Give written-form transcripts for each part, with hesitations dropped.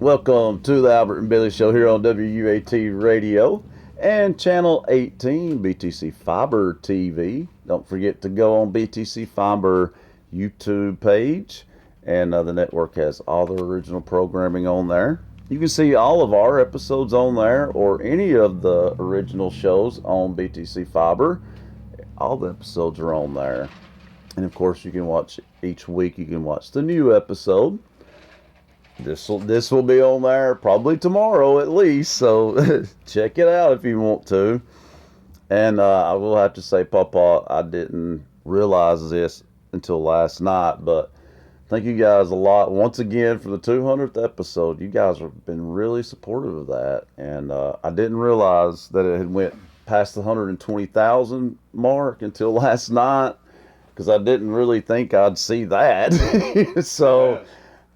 Welcome to the Albert and Billy Show here on WUAT Radio and Channel 18 BTC Fiber TV. Don't forget to go on BTC Fiber YouTube page, and the network has all the original programming on there. You can see all of our episodes on there, or any of the original shows on BTC Fiber. All the episodes are on there. And of course, you can watch each week. You can watch the new episode. This will be on there probably tomorrow at least, so check it out if you want to. And I will have to say, Papa, I didn't realize this until last night, but thank you guys a lot once again for the 200th episode. You guys have been really supportive of that, and I didn't realize that it had went past the 120,000 mark until last night, because I didn't really think I'd see that. So. Yes.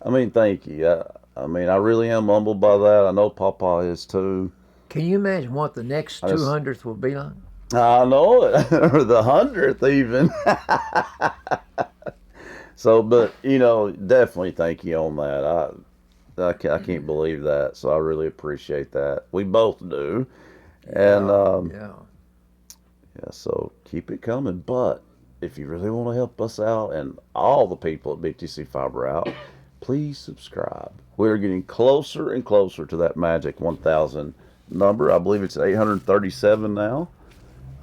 I mean, thank you. I mean, I really am humbled by that. I know Papa is too. Can you imagine what the next 200th will be like? I know it, or the 100th even. So, but, you know, definitely thank you on that. I can't believe that, so I really appreciate that. We both do. And, yeah, so keep it coming. But if you really want to help us out and all the people at BTC Fiber out, please subscribe. We're getting closer and closer to that magic 1,000 number. I believe it's 837 now.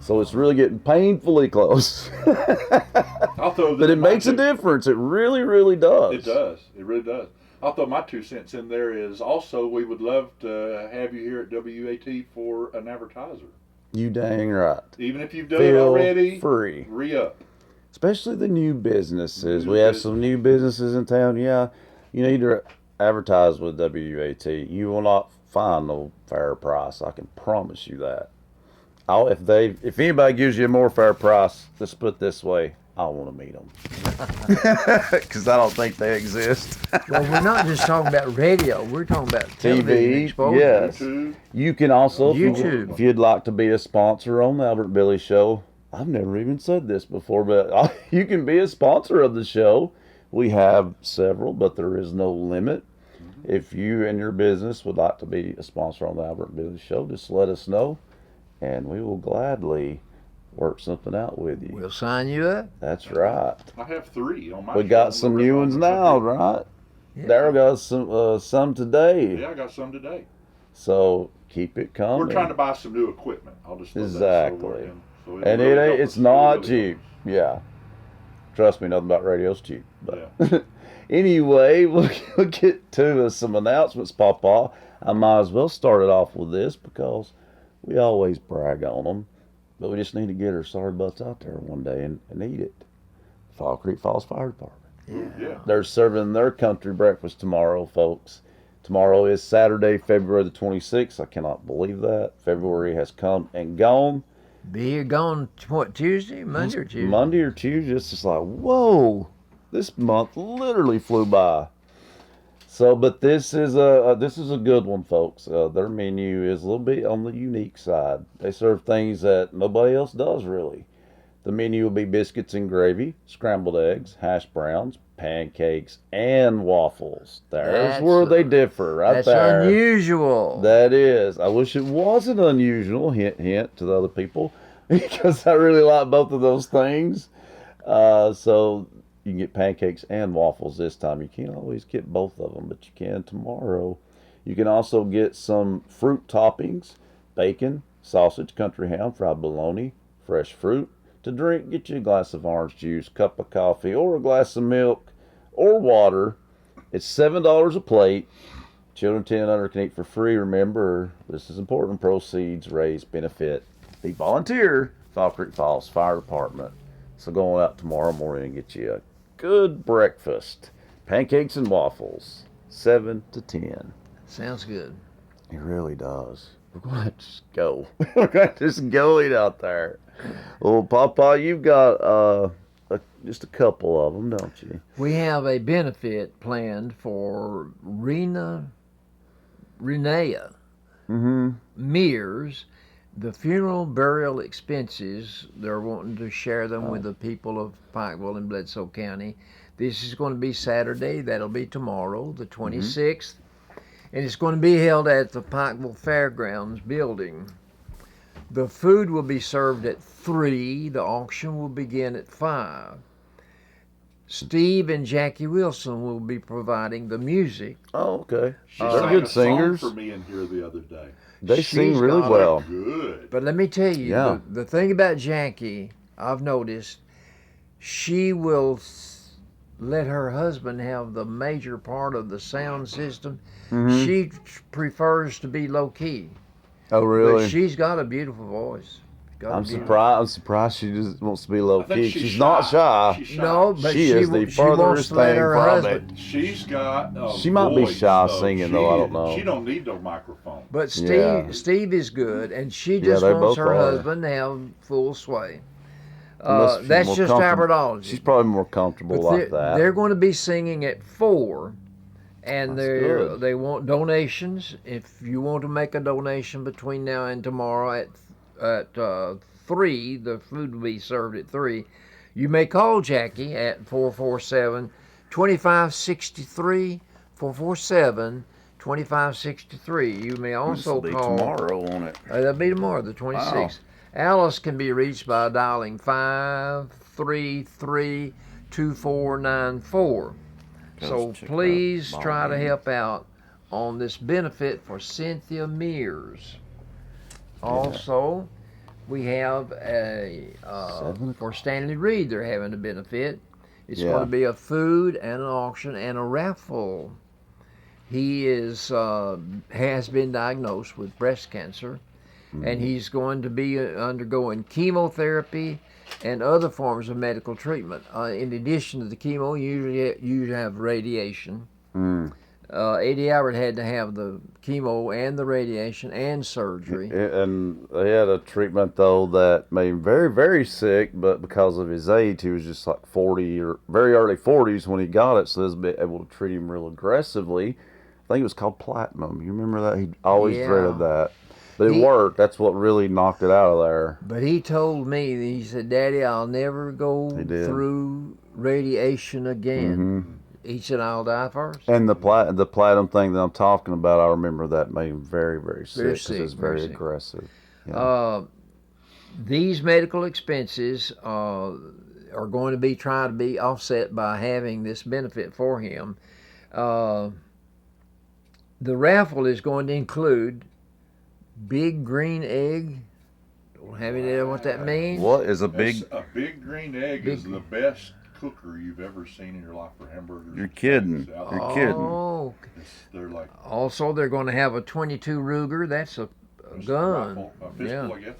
So it's really getting painfully close. But it makes a difference. It really, really does. It does. It really does. I'll throw my 2 cents in there is also we would love to have you here at WUAT for an advertiser. You dang right. Even if you've done it already, free. Re-up. Especially the new businesses. We have some new businesses in town. Yeah, you need to advertise with WUAT. You will not find no fair price. I can promise you that. If anybody gives you a more fair price, let's put it this way, I want to meet them. Because I don't think they exist. Well, we're not just talking about radio. We're talking about TV exposure. Yes. YouTube. You can also, YouTube. If you'd like to be a sponsor on the Albert Billy Show, I've never even said this before, but you can be a sponsor of the show. We have several, but there is no limit. If you and your business would like to be a sponsor on the Albert Billy Show, just let us know, and we will gladly work something out with you. We'll sign you up. That's right. I have 3 on my. We got some new ones now, right? Yeah. Daryl got some today. Yeah, I got some today. So keep it coming. We're trying to buy some new equipment. I'll just exactly. And it's not cheap. Yeah. Trust me, nothing about radio's cheap. But yeah. Anyway, we'll get to some announcements, Papa. I might as well start it off with this because we always brag on them. But we just need to get our sorry butts out there one day and eat it. Fall Creek Falls Fire Department. Yeah. They're serving their country breakfast tomorrow, folks. Tomorrow is Saturday, February the 26th. I cannot believe that. February has come and gone. Be gone, what, Tuesday? Monday or Tuesday? Monday or Tuesday. It's just like, whoa, this month literally flew by. So, but this is a good one, folks. Their menu is a little bit on the unique side. They serve things that nobody else does, really. The menu will be biscuits and gravy, scrambled eggs, hash browns, pancakes, and waffles. There's where they differ, right there. That's unusual. That is. I wish it wasn't unusual, hint, hint, to the other people, because I really like both of those things. So you can get pancakes and waffles this time. You can't always get both of them, but you can tomorrow. You can also get some fruit toppings, bacon, sausage, country ham, fried bologna, fresh fruit. To drink, get you a glass of orange juice, cup of coffee, or a glass of milk, or water. It's $7 a plate. Children 10 and under can eat for free. Remember, this is important. Proceeds raise benefit the volunteer Fall Creek Falls Fire Department. So going out tomorrow morning and get you a good breakfast. Pancakes and waffles, 7 to 10. Sounds good. It really does. We're going to just go. We're going to just go eat out there. Well, Papa, you've got just a couple of them, don't you? We have a benefit planned for Renea Mears. The funeral burial expenses, they're wanting to share them with the people of Pikeville and Bledsoe County. This is going to be Saturday. That'll be tomorrow, the 26th. and it's going to be held at the Pikeville Fairgrounds building. The food will be served at 3. The auction will begin at 5. Steve and Jackie Wilson will be providing the music. Oh, okay. She They're sang good a song singers. for me in here the other day. They sing She's really got well. Good. But let me tell you, Yeah. the thing about Jackie, I've noticed, she will let her husband have the major part of the sound system. Mhm. She prefers to be low key. Oh, really? But she's got a beautiful voice. I'm surprised she just wants to be low I think key. she's She's not shy. She's shy. No, but She is the she wants furthest to let thing her from husband. it. She's got a She might be voice, shy though. singing, though, I don't know. She don't need no microphone. But Steve, Yeah. Steve is good, and she Yeah, just they wants both her are. husband to have full sway. Unless she's That's more just comfortable. Abertology. She's probably more comfortable But like that. They're going to be singing at 4, and That's good. they want donations. If you want to make a donation between now and tomorrow at 3, the food will be served at 3. You may call Jackie at 447-2563, 447-2563. You may also This'll be call. tomorrow, won't it? That'll be tomorrow, the 26th. Alice can be reached by dialing 533-2494. So check please that try to volume. help out on this benefit for Cynthia Mears. Also, we have for Stanley Reed, they're having a benefit. It's Yeah. going to be a food and an auction and a raffle. He has been diagnosed with breast cancer, and he's going to be undergoing chemotherapy and other forms of medical treatment. In addition to the chemo, you have radiation. Eddie Albert had to have the chemo and the radiation and surgery. And they had a treatment, though, that made him very, very sick, but because of his age, he was just like 40 or very early 40s when he got it, so they was able to treat him real aggressively. I think it was called platinum. You remember that? He always Yeah. dreaded that. But it worked. That's what really knocked it out of there. But he told me, he said, Daddy, I'll never go did. through radiation again. He said, I'll die first. And the platinum thing that I'm talking about, I remember that made him very, very sick because sick, it was very very sick. aggressive. Yeah. These medical expenses are going to be trying to be offset by having this benefit for him. The raffle is going to include big green egg. Don't have any idea what that means. What is a big... A big green egg is the best cooker you've ever seen in your life for hamburgers. You're kidding. You're kidding. Oh. They're like Also, they're going to have a 22 Ruger. That's a gun. a pistol, I guess.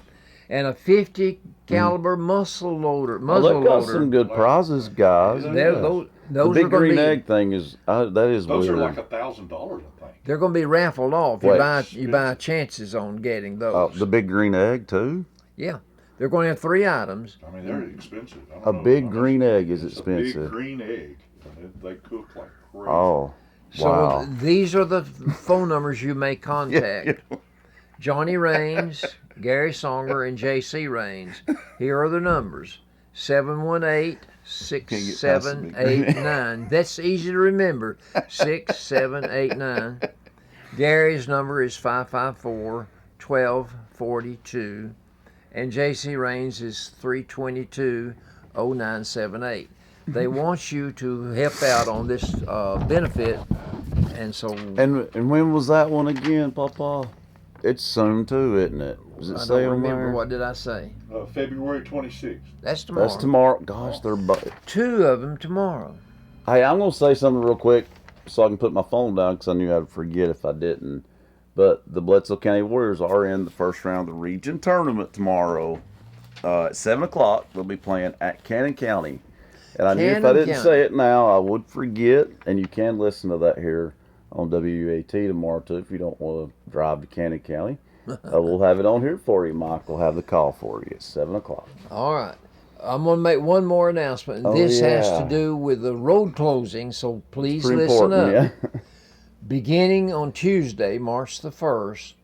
And a 50 caliber muzzle loader. Well, they've got some good prizes, guys. Those The big are going green to be. egg thing is that is Those weird. are like $1,000, I think. They're going to be raffled off. Wait. You buy chances on getting those. Oh, the big green egg too. Yeah, they're going to have 3 items. I mean, they're expensive. I don't A know big how much- green egg is It's a big expensive. green egg. They cook like crazy. Oh, So wow. these are the phone numbers you may contact. Johnny Raines, Gary Songer, and J.C. Raines. Here are the numbers. 718-6789. That's easy to remember. 6789. Gary's number is 554-1242. And J.C. Raines is 322-0978. They want you to help out on this benefit. And so And when was that one again, Papa? It's soon too, isn't it? Does it I say don't on remember there? what did I say. February 26th. That's tomorrow. That's tomorrow. Gosh, they're. 2 of them tomorrow. Hey, I'm gonna say something real quick so I can put my phone down because I knew I'd forget if I didn't. But the Bledsoe County Warriors are in the first round of the region tournament tomorrow at 7 o'clock. They'll be playing at Cannon County. And I knew if I Cannon didn't County. say it now, I would forget. And you can listen to that here on WUAT tomorrow, too, if you don't want to drive to Cannon County. We'll have it on here for you. Mike will have the call for you at 7 o'clock. All right. I'm going to make one more announcement. Oh, This has yeah. to do with the road closing, so please Pretty listen important, up. yeah. Beginning on Tuesday, March the 1st,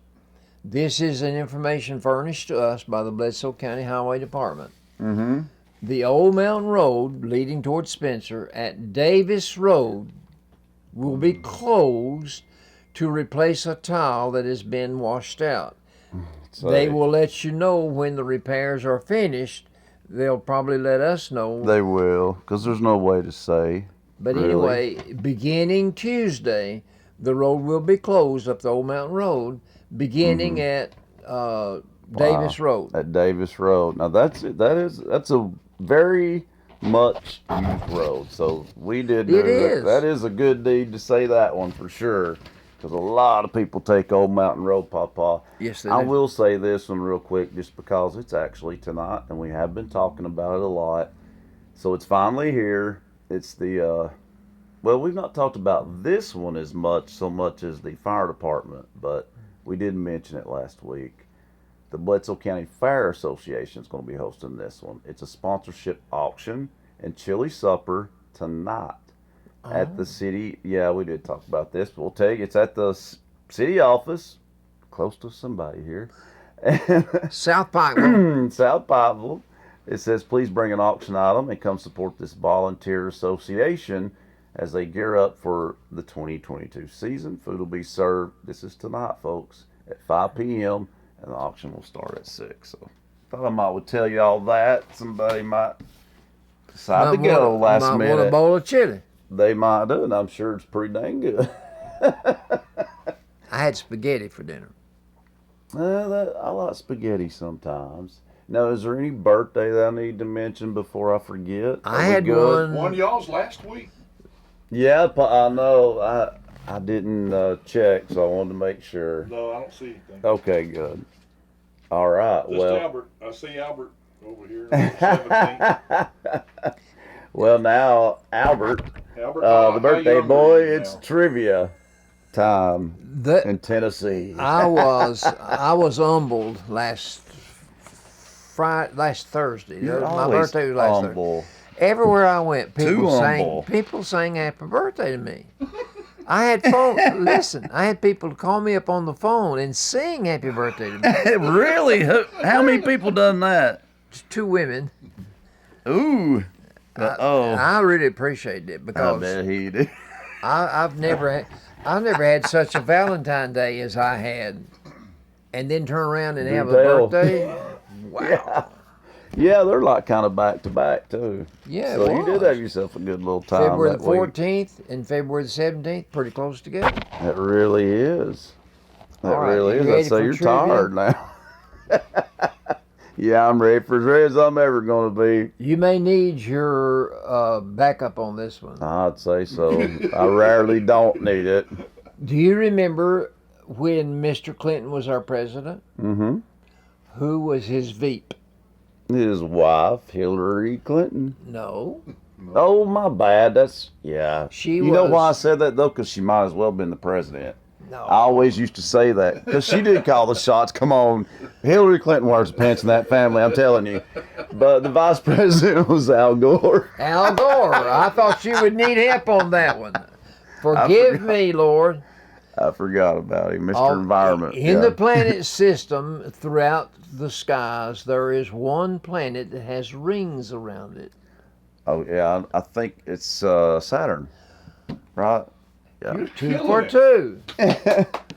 this is an information furnished to us by the Bledsoe County Highway Department. Mm-hmm. The Old Mountain Road leading towards Spencer at Davis Road will be closed to replace a tile that has been washed out. So They will let you know when the repairs are finished. They'll probably let us know. They will, because there's no way to say. But really. anyway, beginning Tuesday, the road will be closed up the Old Mountain Road, beginning at Davis Road. At Davis Road. Now that's a very much used road. So we did. It is. That is a good deed to say that one for sure. Because a lot of people take Old Mountain Road, Papa. Yes, they I do. will say this one real quick, just because it's actually tonight, and we have been talking about it a lot. So it's finally here. It's the, well, we've not talked about this one so much as the fire department, but we did mention it last week. The Bledsoe County Fire Association is going to be hosting this one. It's a sponsorship auction and chili supper tonight. At the city, yeah, we did talk about this, but we'll tell you, it's at the city office, close to somebody here. South Pikeville. South Pikeville. It says, please bring an auction item and come support this volunteer association as they gear up for the 2022 season. Food will be served, this is tonight, folks, at 5 p.m., and the auction will start at 6. So thought I would tell you all that. Somebody might decide to go last might minute. want a bowl of chili. They might do, and I'm sure it's pretty dang good. I had spaghetti for dinner. I like spaghetti sometimes. Now, is there any birthday that I need to mention before I forget? I had one. One of y'all's last week. Yeah, I know. I didn't check, so I wanted to make sure. No, I don't see anything. Okay, good. All right. Just well, Albert. I see Albert over here. 17th. Well, now Albert, Albert, the how birthday young are boy, you it's now? trivia time in Tennessee. I was humbled last Thursday. You're My always birthday was last humble. Thursday. Everywhere I went, Too humble. people sang happy birthday to me. I had I had people call me up on the phone and sing happy birthday to me. Really? How many people done that? Just 2 women. Ooh. I really appreciate it I because bet he did. I've never had such a Valentine's Day as I had, and then turn around and have a tell. birthday. Wow. Yeah, they're like kind of back to back too. Yeah, So it you did was. have yourself a good little time. February that the week. 14th and February the 17th, pretty close together. That really is. That All right, really you is. ready I say for you're trivia? tired now. Yeah, I'm ready for as ready as I'm ever going to be. You may need your backup on this one. I'd say so. I rarely don't need it. Do you remember when Mr. Clinton was our president? Mm-hmm. Who was his VP? His wife, Hillary Clinton. No. Oh, my bad. Yeah. She You know was- why I said that, though? Because she might as well have been the president. No. I always used to say that because she did call the shots. Come on, Hillary Clinton wears the pants in that family. I'm telling you. But the vice president was Al Gore. Al Gore. I thought you would need help on that one. Forgive me, Lord. I forgot about him, Mr. Environment. In yeah. the planet system, throughout the skies, there is one planet that has rings around it. Oh yeah, I think it's Saturn, right? Yeah. You're 2 killing for it. 2.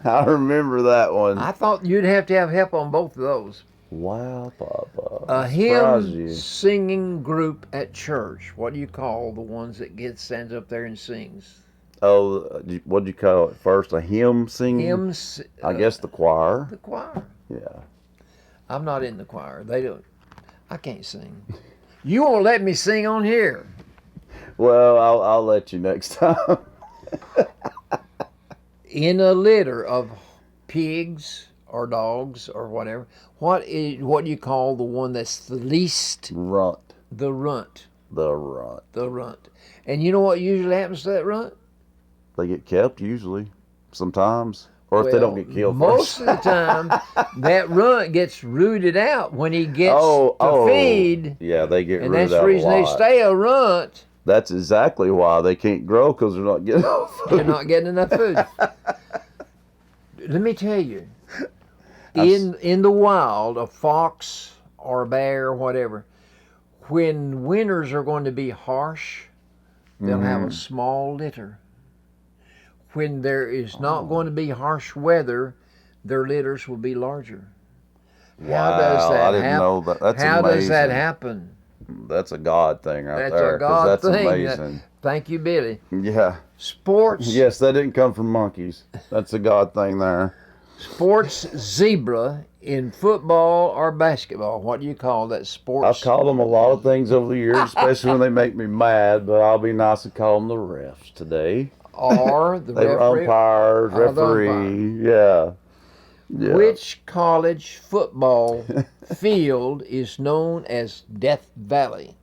I remember that one. I thought you'd have to have help on both of those. Wow, Papa. A Surprised hymn you. singing group at church. What do you call the ones that stands up there and sings? Oh, what'd you call it first? A hymn singing? Hymns. I guess the choir. The choir. Yeah. I'm not in the choir. They don't. I can't sing. You won't let me sing on here. Well, I'll let you next time. In a litter of pigs or dogs or whatever, what do you call the one that's the least? Runt. The runt. The runt. The runt. And you know what usually happens to that runt? They get kept usually, sometimes, or if they don't Well, get killed most first. of the time, that runt gets rooted out when he gets to feed, Yeah, they get and rooted that's the out reason a they lot. stay a runt. That's exactly why they can't grow, because they're not getting enough food. They're not getting enough food. Let me tell you, in the wild, a fox or a bear or whatever, when winters are going to be harsh, they'll have a small litter. when there is not going to be harsh weather, their litters will be larger. How does that I didn't know that. That's How amazing. does that happen? That's a God thing right That's there. a God that's thing. amazing. Thank you, Billy. Yeah. Sports. Yes, that didn't come from monkeys. That's a God thing there. Sports zebra in football or basketball. What do you call that? Sports. I've called them a lot of things over the years, especially when they make me mad, but I'll be nice and call them the refs today. Or the They were referee. umpires, or the referee, yeah. Which college football field is known as Death Valley?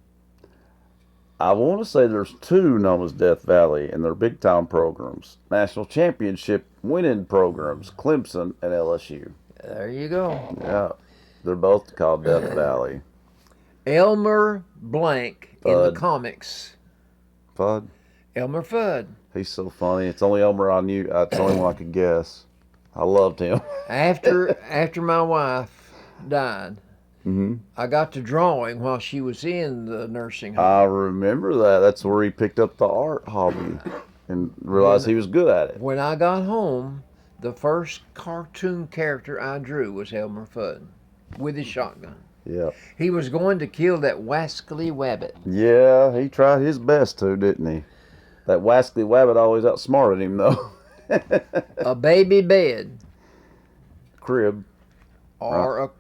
I want to say there's two known as Death Valley, and they're big time programs. National championship winning programs, Clemson and LSU. There you go. Yeah. They're both called Death Valley. Elmer Blank in the Fudd. comics. Fudd. Elmer Fudd. He's so funny. It's only Elmer I knew. It's the only one I could guess. I loved him. After my wife died, hmm I got to drawing while she was in the nursing home. I remember that. That's where he picked up the art hobby and realized he was good at it. When I got home, the first cartoon character I drew was Elmer Fudd with his shotgun. Yeah. He was going to kill that wascally wabbit. Yeah, he tried his best to, didn't he? That wascally wabbit always outsmarted him, though. A baby bed Crib. or a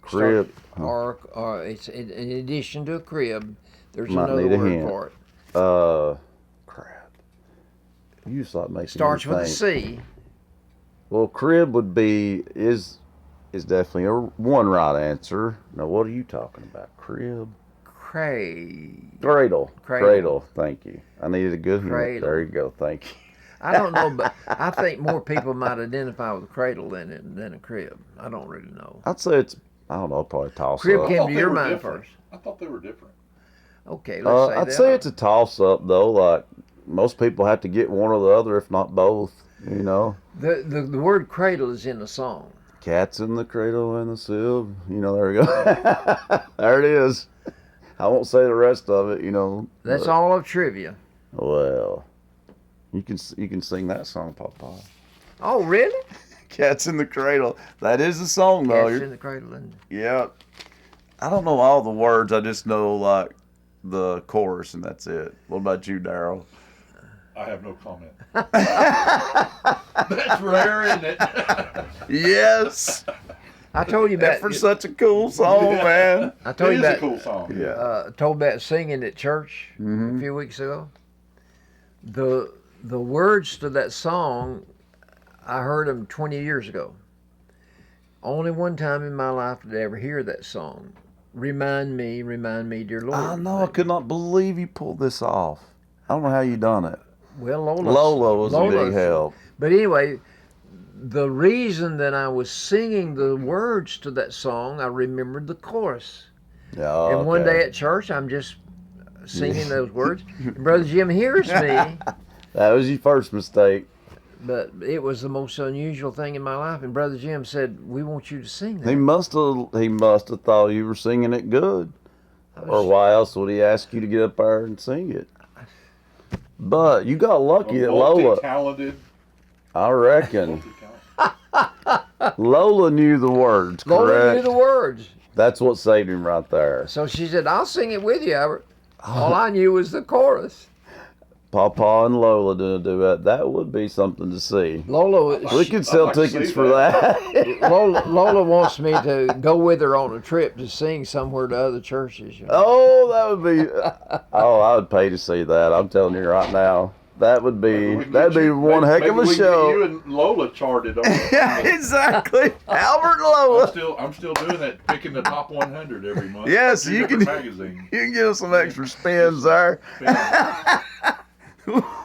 Crib. or it's in addition to a crib. There's Might another need a word hint. for it. Crap. You start making Starts me with a think. C. Well, crib would be is definitely one right answer. Now, what are you talking about? Crib. Cradle. Cradle. Thank you. I needed a good hint. Cradle. There you go. Thank you. I don't know, but I think more people might identify with a cradle than a crib. I don't really know. I'd say it's, I don't know, probably toss Crib up. came I thought to they your were mind different. first. I thought they were different. Okay, let's say I'd that. say it's a toss up though. Like most people have to get one or the other, if not both. You know, The word cradle is in the song. cats in the cradle and the sieve. You know, there we go. There it is. I won't say the rest of it. You know. That's but- all of trivia. Well, you can sing that song, Papa. Oh, really? Cats in the cradle. That is the song though. Cats in the cradle. And Yeah. I don't know all the words. I just know like the chorus, and that's it. What about you, Daryl? I have no comment. That's rare, isn't it? Yes. I told you That about for such a cool song, man. I told It you is a about cool song. Yeah. told about singing at church a few weeks ago. The words to that song, I heard them 20 years ago. Only one time in my life did I ever hear that song. Remind me, dear Lord. I know. I could not believe you pulled this off. I don't know how you done it. Well, Lola was a big help. But anyway, the reason that I was singing the words to that song, I remembered the chorus. Yeah. And one okay. day at church, I'm just singing those words. And Brother Jim hears me, That was your first mistake. but it was the most unusual thing in my life. And Brother Jim said, "We want you to sing that." He must have thought you were singing it good. Or why else would he ask you to get up there and sing it? But you got lucky that Lola, Multi-talented. I reckon, Multi-talented. Lola knew the words, correct? Lola knew the words. That's what saved him right there. So she said, "I'll sing it with you, Albert." All I knew was the chorus. Papa and Lola didn't do that. That would be something to see. Lola, We could sell like to tickets see for that. Lola wants me to go with her on a trip to sing somewhere to other churches. You know? Oh, that would be. Oh, I would pay to see that. I'm telling you right now. That would be. That'd be one heck of a Maybe show. you and Lola charted on. Yeah, exactly. Albert and Lola. I'm still doing that, picking the top 100 every month. Yes, Two you different can- magazines. You can give us some extra spins there.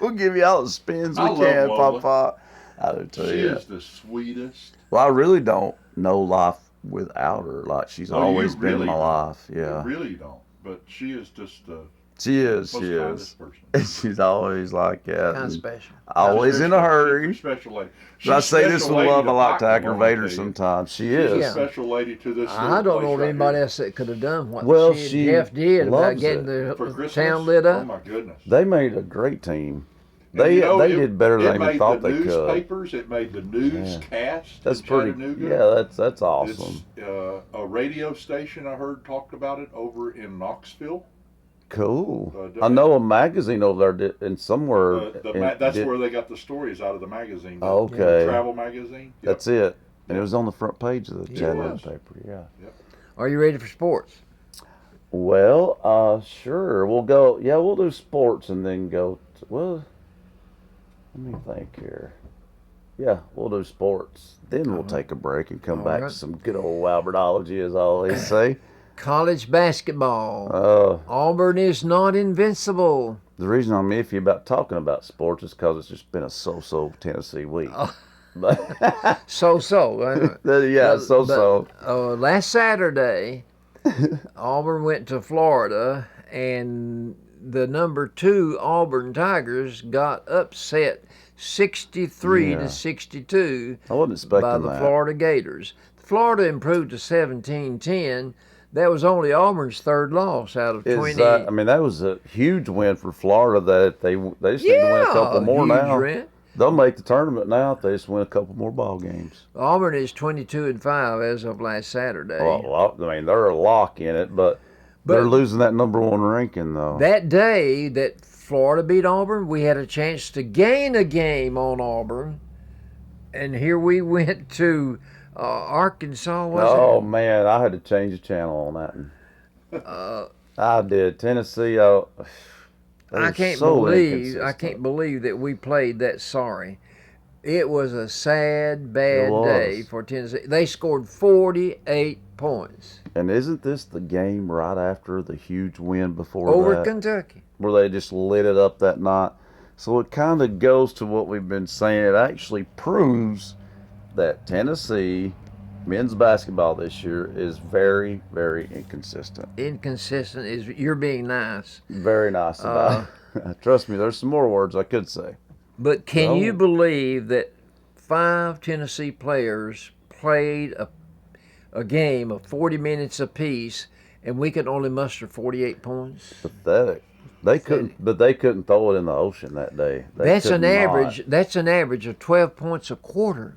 We'll give you all the spins we I love can, Lola. Papa. I do too. She Yeah. is the sweetest. Well, I really don't know life without her. Like she's No, you always been in really my don't. life. You Yeah, really don't. But she is just the she is. most She is. kindest person. She's always like that. Kind of and special. Always in a hurry. She's a special lady. But I say this special with lady love. I like to Pikeville, aggravate I'll her tell you. sometimes. She She's is. a Yeah. special lady to this. I little don't place know of right anybody here. else that could have done what Well, she and Jeff did about loves getting it. For the Christmas. town lit Oh up. my goodness. They made a great team. They And, they did better than I even thought they they could. It made the could. newspapers. It made the newscast. That's in pretty. Chattanooga. Yeah, that's awesome. It's a radio station I heard talked about it over in Knoxville. Cool. I know a magazine over there did, and somewhere. That's where they got the stories out of the magazine. The Okay. travel magazine. Yep. That's it. And it was on the front page of the Yeah, Chattanooga it was. paper. Yeah. Yep. Are you ready for sports? Well, sure. We'll go. Yeah, we'll do sports and then go. Well, let me think here. Yeah, we'll do sports. Then we'll take a break and come All back right. to some good old Albertology, as I always say. College basketball. Uh, Auburn is not invincible. the reason I'm iffy about talking about sports is because it's just been a so-so Tennessee week. Oh. But So. yeah, so. Last Saturday, Auburn went to Florida, and the number 2 Auburn Tigers got upset 63 Yeah. to 62 I wasn't expecting by the that. Florida Gators. Florida improved to 17-10. That was only Auburn's 3rd loss out of 20. I mean, that was a huge win for Florida. That they just need to win a couple more huge now. win. They'll make the tournament now if they just win a couple more ball games. Auburn is 22-5 as of last Saturday. Well, I mean, they're a lock in it, but they're losing that number 1 ranking, though. That day that Florida beat Auburn, we had a chance to gain a game on Auburn, and here we went to Arkansas. Man, I had to change the channel on that one. I did. Tennessee. I can't believe that we played that sorry. It was a sad, bad day for Tennessee. They scored 48 points. And isn't this the game right after the huge win before over that? Kentucky, where they just lit it up that night? So it kind of goes to what we've been saying. It actually proves that Tennessee men's basketball this year is very, very inconsistent. Inconsistent is you're being nice. Very nice about it. Trust me, there's some more words I could say. But can you believe that 5 Tennessee players played a game of 40 minutes apiece, and we could only muster 48 points? Pathetic. They couldn't throw it in the ocean that day. That's an average. That's an average of 12 points a quarter.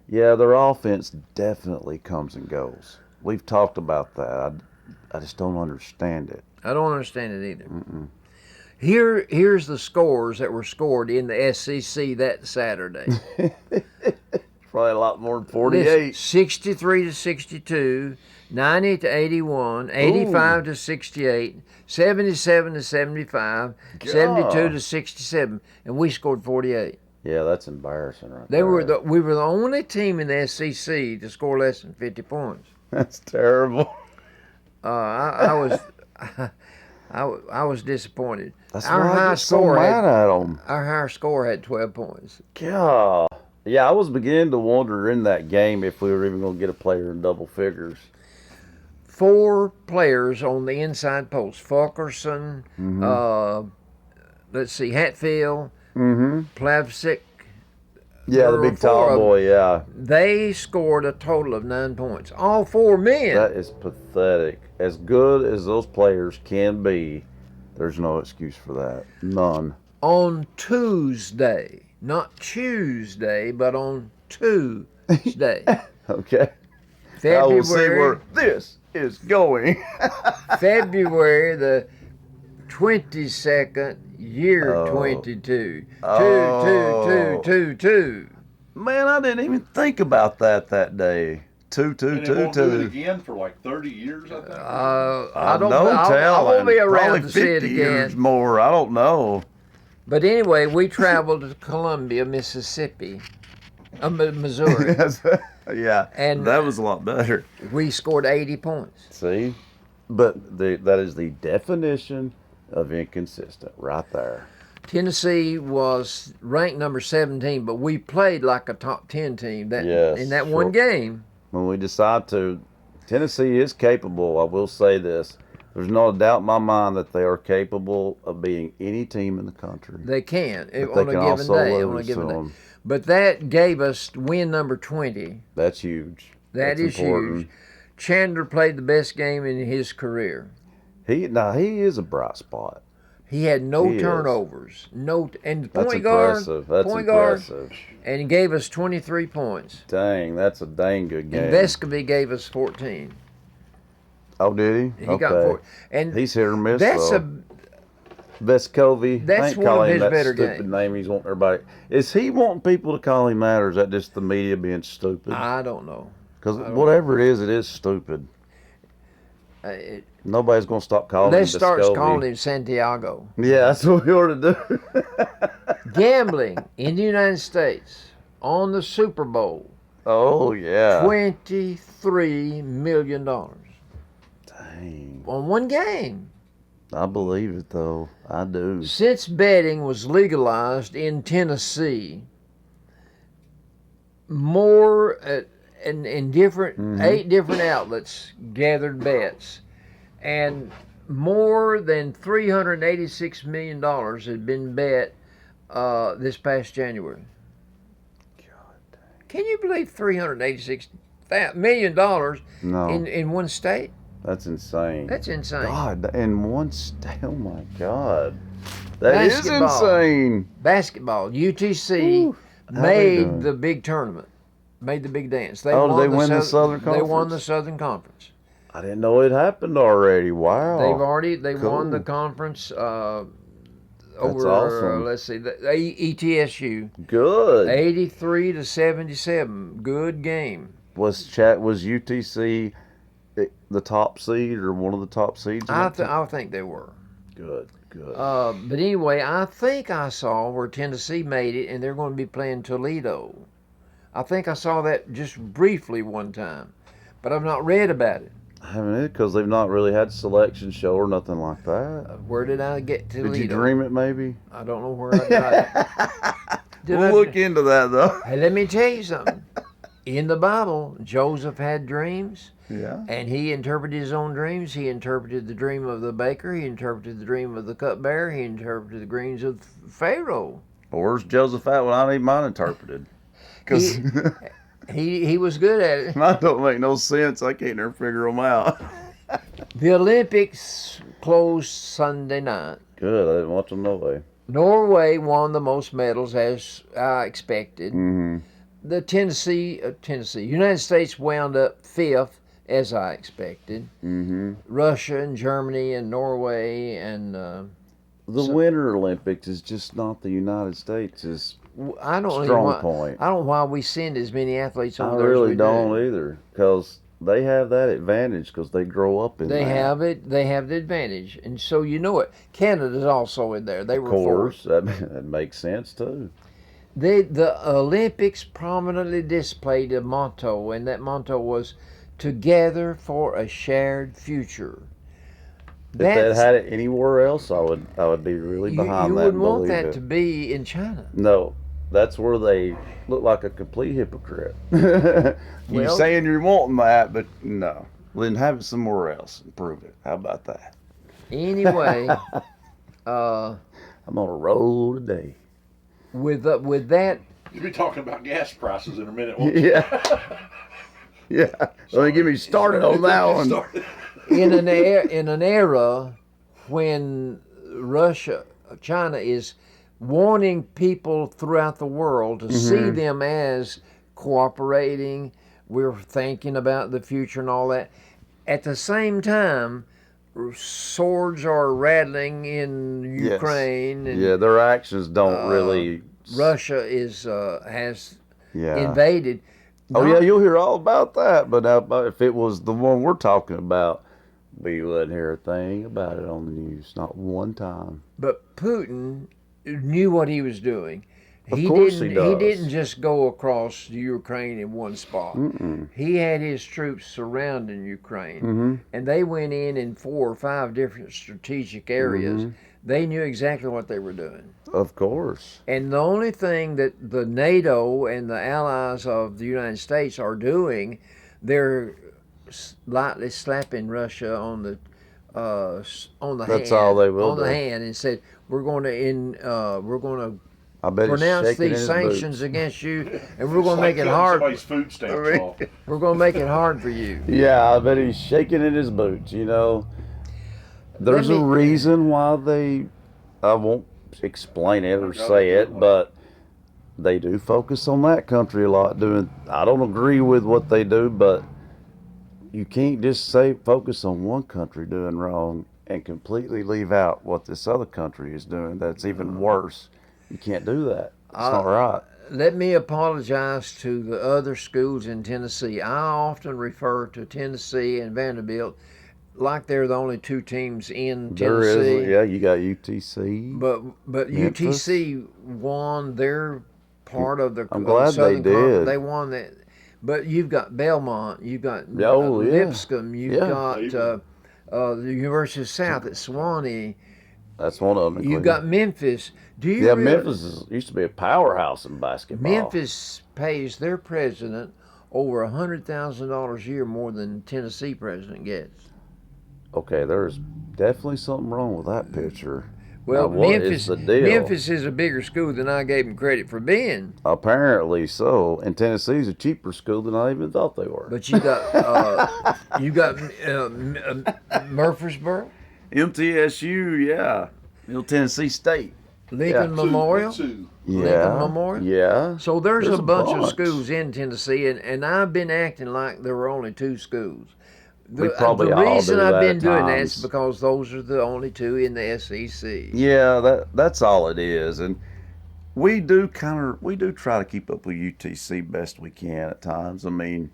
Yeah, their offense definitely comes and goes. We've talked about that. I just don't understand it. I don't understand it either. Here's the scores that were scored in the SEC that Saturday. Probably a lot more than 48. 63 to 62, 90 to 81, 85 to 68, 77 to 75, 72 to 67, and we scored 48. Yeah, that's embarrassing right there. We were the only team in the SEC to score less than 50 points. That's terrible. I was disappointed. That's why I get so mad at them. Our higher score had 12 points. God. Yeah, I was beginning to wonder in that game if we were even going to get a player in double figures. 4 players on the inside post. Fulkerson, let's see, Hatfield, Plavsic. Yeah, the big tall boy, yeah. They scored a total of 9 points. All 4 men. That is pathetic. As good as those players can be, there's no excuse for that. None. On Tuesday. Not Tuesday, but on Tuesday. Okay. February, I will see where this is going. February the 22nd, year 22. 2. Man, I didn't even think about that day. 2. And it won't do it again for like 30 years, I think. I won't be around to see it again. Years more. I don't know. But anyway, we traveled to Columbia, Mississippi, Missouri. Yeah, and that was a lot better. We scored 80 points. See? But that is the definition of inconsistent right there. Tennessee was ranked number 17, but we played like a top 10 team in that one game. When we decide to, Tennessee is capable, I will say this. There's no doubt in my mind that they are capable of being any team in the country. They can, on a given day. But that gave us win number 20. That's huge. That's important. Huge. Chandler played the best game in his career. He is a bright spot. He had no He is. turnovers, and the That's point guard, impressive. That's point guard, impressive. and he gave us 23 points. Dang, that's a dang good game. And Vescovy gave us 14. Oh, did he? He got 14. And he's hit or miss. that's though. Vescovy. That's I ain't one of calling him his that better stupid games. name. He's wanting everybody. Is he wanting people to call him that, or is that just the media being stupid? I don't know. Because whatever it is stupid. Nobody's gonna stop calling him. Let's start Vescovy. calling him Santiago. Yeah, that's what we ought to do. Gambling in the United States on the Super Bowl. Oh yeah. $23 million on Dang. one game. I believe it though. I do. Since betting was legalized in Tennessee, more in different 8 different outlets gathered bets, and more than $386 million had been bet this past January. God dang. Can you believe $386 million No. in one state? That's insane. That's insane. God, in one state. Oh my God. That is Basketball. insane. Basketball, UTC Whew. How they doing? made the big tournament, made the big dance. Oh, did they win the Southern They won Conference? the Southern Conference. I didn't know it happened already. Wow. They won the Cool. conference over. awesome. Let's see, the ETSU, Good. 83-77. Good game. Was UTC the top seed or one of the top seeds? in I that team? think they were. Good. Good. But anyway, I think I saw where Tennessee made it, and they're going to be playing Toledo. I think I saw that just briefly one time, but I've not read about it. Haven't it? Because they've not really had selection show or nothing like that. Where did I get Toledo? Did you dream it maybe? I don't know where I got it. Did We'll I- look into that though. Hey, let me tell you something. In the Bible, Joseph had dreams, Yeah. and he interpreted his own dreams. He interpreted the dream of the baker. He interpreted the dream of the cupbearer. He interpreted the dreams of Pharaoh. Well, where's Joseph at when I need mine interpreted? Because He was good at it. mine don't make no sense. I can't never figure them out. The Olympics closed Sunday night. Good. I didn't watch them no way. Norway won the most medals, as I expected. Mm-hmm. The United States wound up 5th, as I expected. Mm-hmm. Russia and Germany and Norway and The Winter Olympics is just not the United States. Is I don't know strong why, point. I don't know why we send as many athletes I over there. really as we don't do. either, because they have that advantage because they grow up in They that. have it. They have the advantage, and so you know it. Canada's also in there. They Of were course, fourth. that makes sense too. The Olympics prominently displayed a motto, and that motto was "Together for a shared future." If they had it anywhere else, I would be really behind you that. wouldn't and want believe that it. to be in China. No, that's where they look like a complete hypocrite. You're Well- saying you're wanting that, but no. Then have it somewhere else and prove it. How about that? Anyway, I'm on a roll today. with that, You'll be talking about gas prices in a minute. won't you? Yeah. Yeah. Let me get me started on that one. Started. in an era when China is wanting people throughout the world to see them as cooperating, we're thinking about the future and all that. At the same time, swords are rattling in Yes. Ukraine, and Yeah, their actions don't really. Russia has Yeah. invaded. Oh yeah, you'll hear all about that. But if it was the one we're talking about, we wouldn't hear a thing about it on the news, not one time. But Putin knew what he was doing. Of course he He does. didn't just go across Ukraine in one spot. He had his troops surrounding Ukraine, and they went in 4 or 5 different strategic areas. They knew exactly what they were doing. Of course. And the only thing that the NATO and the allies of the United States are doing, they're lightly slapping Russia on the That's hand, all they will on the do. hand, and said we're going to I bet he's pronounce shaking in these his sanctions boots. against you, and we're going It's to like make it cutting hard. Somebody's food stamps off. We're going to make it hard for you. Yeah, I bet he's shaking in his boots. You know, there's Let a me- reason why they I won't explain it or I got say a good it, one. but they do focus on that country a lot. I don't agree with what they do, but you can't just say focus on one country doing wrong and completely leave out what this other country is doing. That's even worse. You can't do that. It's not right. Let me apologize to the other schools in Tennessee. I often refer to Tennessee and Vanderbilt like they're the only two teams in There Tennessee. is, yeah. You got UTC. But Memphis. UTC won their part of the I'm glad they Southern Conference. did. They won that. But you've got Belmont, you've got Oh, yeah. Lipscomb, you've Yeah. got Cleveland. the University of South at Swanee. That's one of them. You've got Memphis. Do you Yeah, realize used to be a powerhouse in basketball. Memphis pays their president over $100,000 a year more than Tennessee president gets? Okay, there's definitely something wrong with that picture. Well, Now, what Memphis, is the deal? Memphis is a bigger school than I gave them credit for being. Apparently so. And Tennessee's a cheaper school than I even thought they were. But you got Murfreesboro, MTSU, yeah. Middle Tennessee State. Lincoln Memorial. Two. Yeah. Memorial? Yeah. So there's a bunch of schools in Tennessee, and I've been acting like there were only two schools. We probably the all reason do I've that been at doing that times. is because those are the only two in the SEC. Yeah, that's all it is. And we do try to keep up with UTC best we can at times. I mean,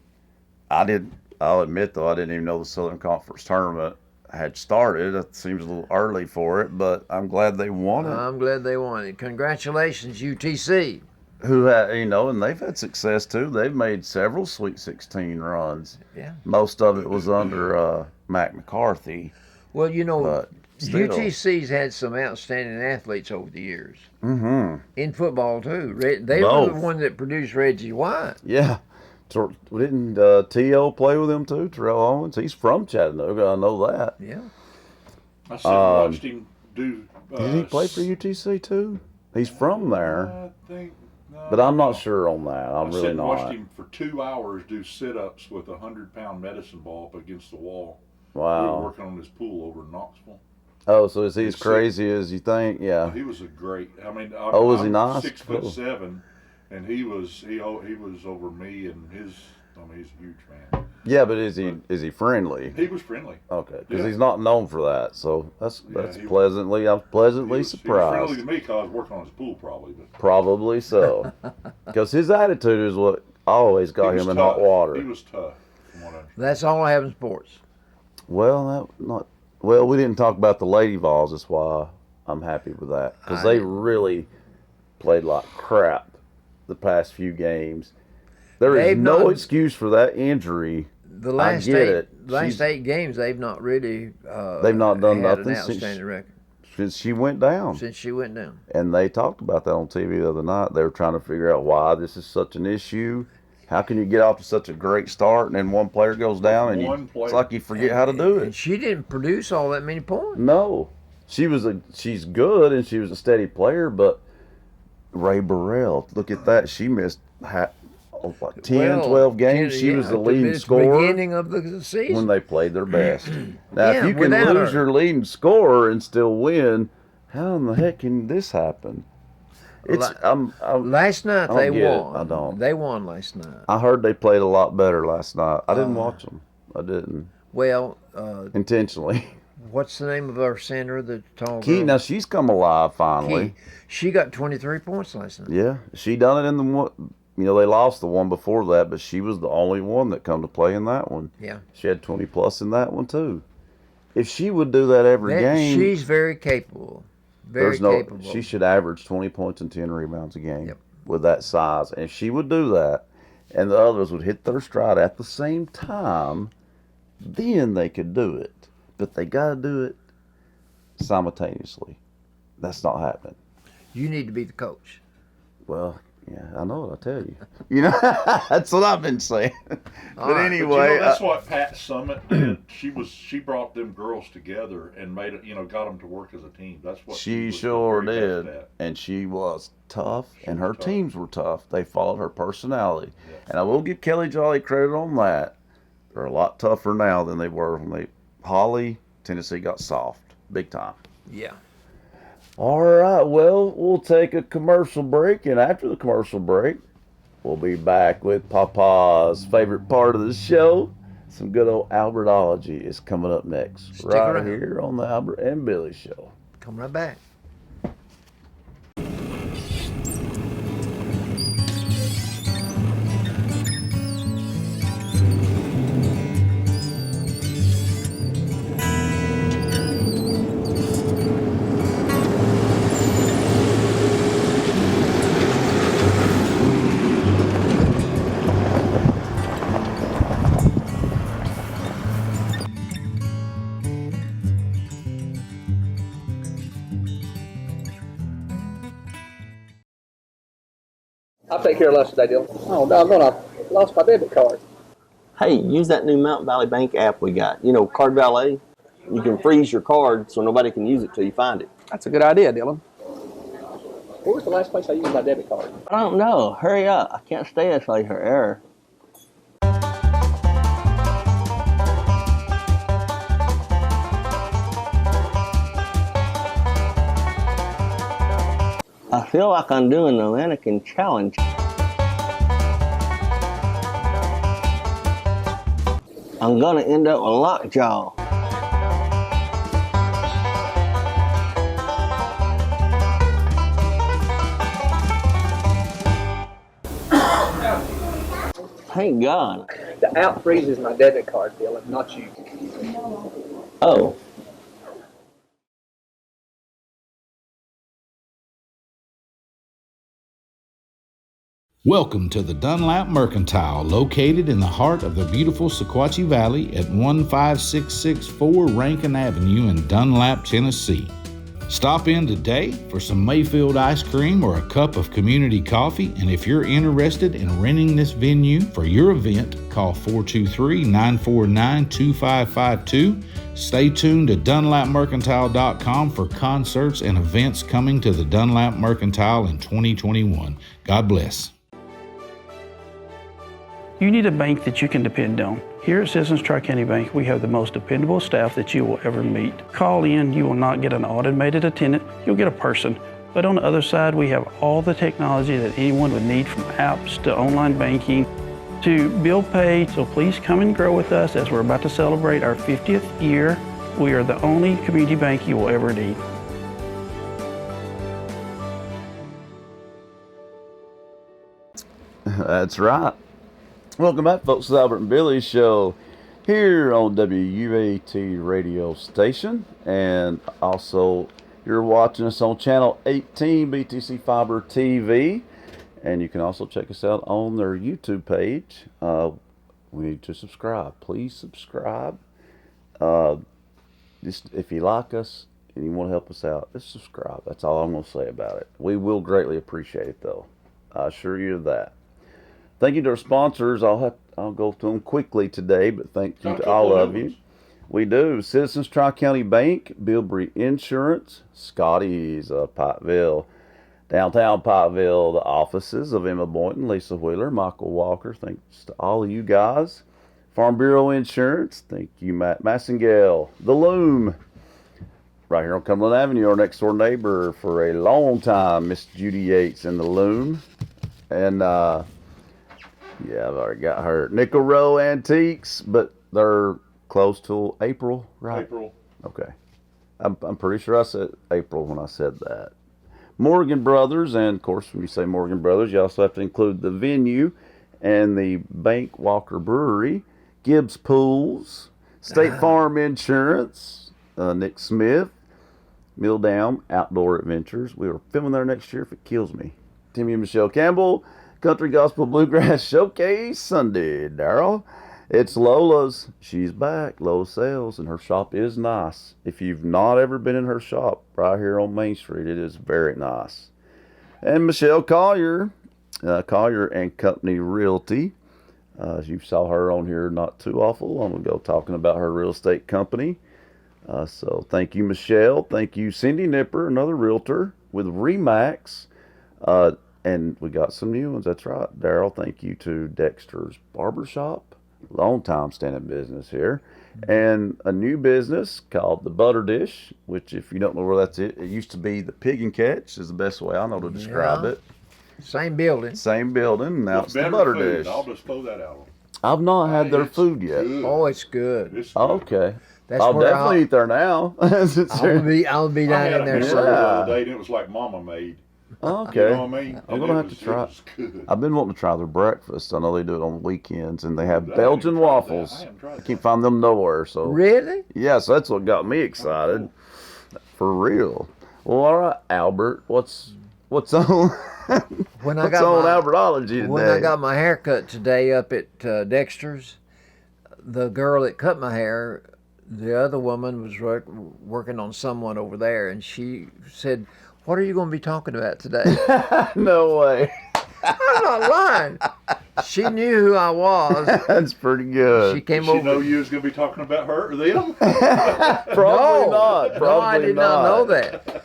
I'll admit though, I didn't even know the Southern Conference tournament had started. It seems a little early for it, but I'm glad they won it. I'm glad they won it. Congratulations, UTC. And they've had success too. They've made several Sweet 16 runs. Yeah. Most of it was under Mac McCarthy. Well, But still. UTC's had some outstanding athletes over the years. Mm-hmm. In football, too. They were Both. the one that produced Reggie White. Yeah. Didn't T.O. play with him too? Terrell Owens? He's from Chattanooga. I know that. Yeah. I sit and watched him do. Did he play for UTC too? He's from there. I think. No, But I'm not sure on that. I'm I really sit and watched not. him for 2 hours do sit-ups with a 100-pound medicine ball up against the wall. We were Wow. working on his pool over in Knoxville. Oh, so is he as He's crazy as you think? Yeah. He was a great. I mean, Oh, was he I'm nice? 6'7", and he was over me, and he's a huge man. Yeah, but is he friendly? He was friendly. Okay, because Yeah. he's not known for that, so that's Yeah, I'm he pleasantly He was friendly surprised. to me because I was working on his pool, probably. But Probably so, because his attitude is what always got he was him in tough. hot water. He was tough. From what I understand. That's all I have in sports. Well, we didn't talk about the Lady Vols. That's why I'm happy with that, because they really played like crap the past few games. There is They've no not- excuse for that injury. The last get it. She's- 8 games, they've not really They've not done had nothing an since- outstanding record Since she went down. since she went down. And they talked about that on TV the other night. They were trying to figure out why this is such an issue. How can you get off to such a great start and then one player goes down and One player. it's like you forget how to do And it? she didn't produce all that many points. No, she's good and she was a steady player, but Ray Burrell, look at that. She missed like 10, 12 games. She was the leading scorer Beginning of the season. when they played their best. Now, Yeah, if you can without lose her. your leading scorer and still win, how in the heck can this happen? Last night don't they get it. won. I don't. They won last night. I heard they played a lot better last night. I didn't watch them. I didn't Well, intentionally. what's the name of our center, the tall Key, girl? now she's come alive finally. Key. She got 23 points last night. Yeah, she done it in the one. You know, they lost the one before that, but she was the only one that come to play in that one. Yeah. She had 20 plus in that one too. If she would do that every game, She's very capable. Very there's no. capable. She should average 20 points and 10 rebounds a game Yep. with that size. And if she would do that, and the others would hit their stride at the same time, then they could do it. But they got to do it simultaneously. That's not happening. You need to be the coach. Well, yeah, I know what I tell you. You know, that's what I've been saying. But right. anyway, that's what Pat Summit did. She brought them girls together and made it. Got them to work as a team. That's what she was sure very best did. at. And she was tough, and was her tough. teams were tough. They followed her personality. Yeah. And I will give Kelly Jolly credit on that. They're a lot tougher now than they were when Tennessee got soft. Big time. Yeah. All right, well, we'll take a commercial break, and after the commercial break, we'll be back with Papa's favorite part of the show. Some good old Albertology is coming up next, Stick right around. here on the Albert and Billy Show. Come right back. I'll take care of less today, Dylan. Oh, doggone, I lost my debit card. Hey, use that new Mountain Valley Bank app we got. You know, Card Valet. You can freeze your card so nobody can use it till you find it. That's a good idea, Dylan. Where was the last place I used my debit card? I don't know. Hurry up. I can't stay until I hear error. I feel like I'm doing the mannequin challenge. I'm gonna end up with lockjaw. Thank God. The app freezes my debit card, Dylan, not you. Oh. Welcome to the Dunlap Mercantile, located in the heart of the beautiful Sequatchie Valley at 15664 Rankin Avenue in Dunlap, Tennessee. Stop in today for some Mayfield ice cream or a cup of community coffee, and if you're interested in renting this venue for your event, call 423-949-2552. Stay tuned to DunlapMercantile.com for concerts and events coming to the Dunlap Mercantile in 2021. God bless. You need a bank that you can depend on. Here at Citizens Tri-County Bank, we have the most dependable staff that you will ever meet. Call in, you will not get an automated attendant, you'll get a person. But on the other side, we have all the technology that anyone would need, from apps to online banking to bill pay. So please come and grow with us as we're about to celebrate our 50th year. We are the only community bank you will ever need. That's right. Welcome back, folks, to the Albert and Billy Show here on WUAT radio station. And also, you're watching us on channel 18, BTC Fiber TV. And you can also check us out on their YouTube page. We need to subscribe. Please subscribe. Just if you like us and you want to help us out, just subscribe. That's all I'm going to say about it. We will greatly appreciate it, though. I assure you of that. Thank you to our sponsors. I'll go through them quickly today, but thank you to all of you. We do. Citizens Tri-County Bank, Bilbrey Insurance, Scotty's Pikeville, downtown Pikeville, the offices of Emma Boynton, Lisa Wheeler, Michael Walker. Thanks to all of you guys. Farm Bureau Insurance, thank you, Matt Massengale. The Loom, right here on Cumberland Avenue, our next door neighbor for a long time, Miss Judy Yates in The Loom. And, yeah, I've already got her. Nickel Row Antiques, but they're closed till April, right? April. Okay. I'm pretty sure I said April when I said that. Morgan Brothers, and of course, when you say Morgan Brothers, you also have to include the venue and the Bank Walker Brewery, Gibbs Pools, State Farm Insurance, Nick Smith, Milldown Outdoor Adventures. We were filming there next year if it kills me. Timmy and Michelle Campbell, Country Gospel Bluegrass Showcase Sunday, Daryl. It's Lola's. She's back. Lola Sales, and her shop is nice. If you've not ever been in her shop right here on Main Street, it is very nice. And Michelle Collier, Collier and Company Realty. You saw her on here not too awful long ago talking about her real estate company. So thank you, Michelle. Thank you, Cindy Nipper, another realtor with Remax. And we got some new ones. That's right, Daryl. Thank you to Dexter's Barbershop. long time standing business here, and a new business called the Butter Dish, which if you don't know where that's it used to be the Pig and Catch is the best way I know to describe Yeah. it. Same building. Same building, now it's the Better Butter food. Dish. I'll just throw that out. I've not had their It's food yet. good. Oh, it's good. It's good. Okay. That's I'll where definitely eat there now. I'll be I down had in a there hamburger soon. the other day, and it was like Mama made. Okay. You know what I mean? I'm And gonna it have was- to try. It was good. I've been wanting to try their breakfast. I know they do it on the weekends, and they have I haven't Belgian tried that. waffles. I haven't tried I that. can't find them nowhere. So Really? yeah, so that's what got me excited. For real. Well, all right, Albert. What's on? When I What's got on my, Albertology today? When I got my hair cut today up at Dexter's, the girl that cut my hair, the other woman was working on someone over there, and she said, "What are you going to be talking about today?" No way. I'm not lying. She knew who I was. That's pretty good. She came Did she over. know you was going to be talking about her or them? Probably not. Probably no, I did not know not. that.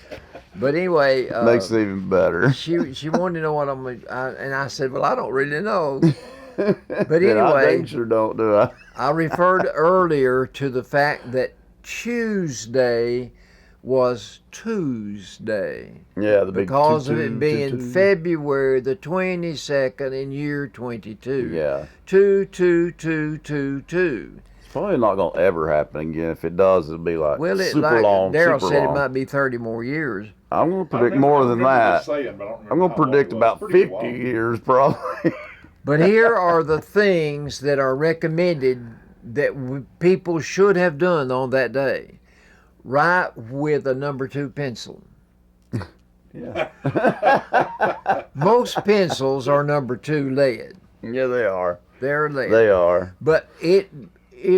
But anyway, Makes it even better. she wanted to know what and I said, "Well, I don't really know." But Yeah, I anyway, dang sure don't do I. I referred earlier to the fact that Tuesday was Tuesday Yeah, the big because of toot, it being toot, toot. February the 22nd in year 22. Yeah. 22222. It's probably not gonna ever happen again. If it does, it'll be like Well, super long. Daryl super said long. it might be 30 more years. I'm gonna I predict remember- more I than remember that. just saying, but I don't remember I'm gonna how long predict it was. about Pretty 50 long. years, probably. But here are the things that are recommended that people should have done on that day. Write with a number 2 pencil. Yeah. Most pencils are number 2 lead. Yeah, they are. They're lead. They are. But it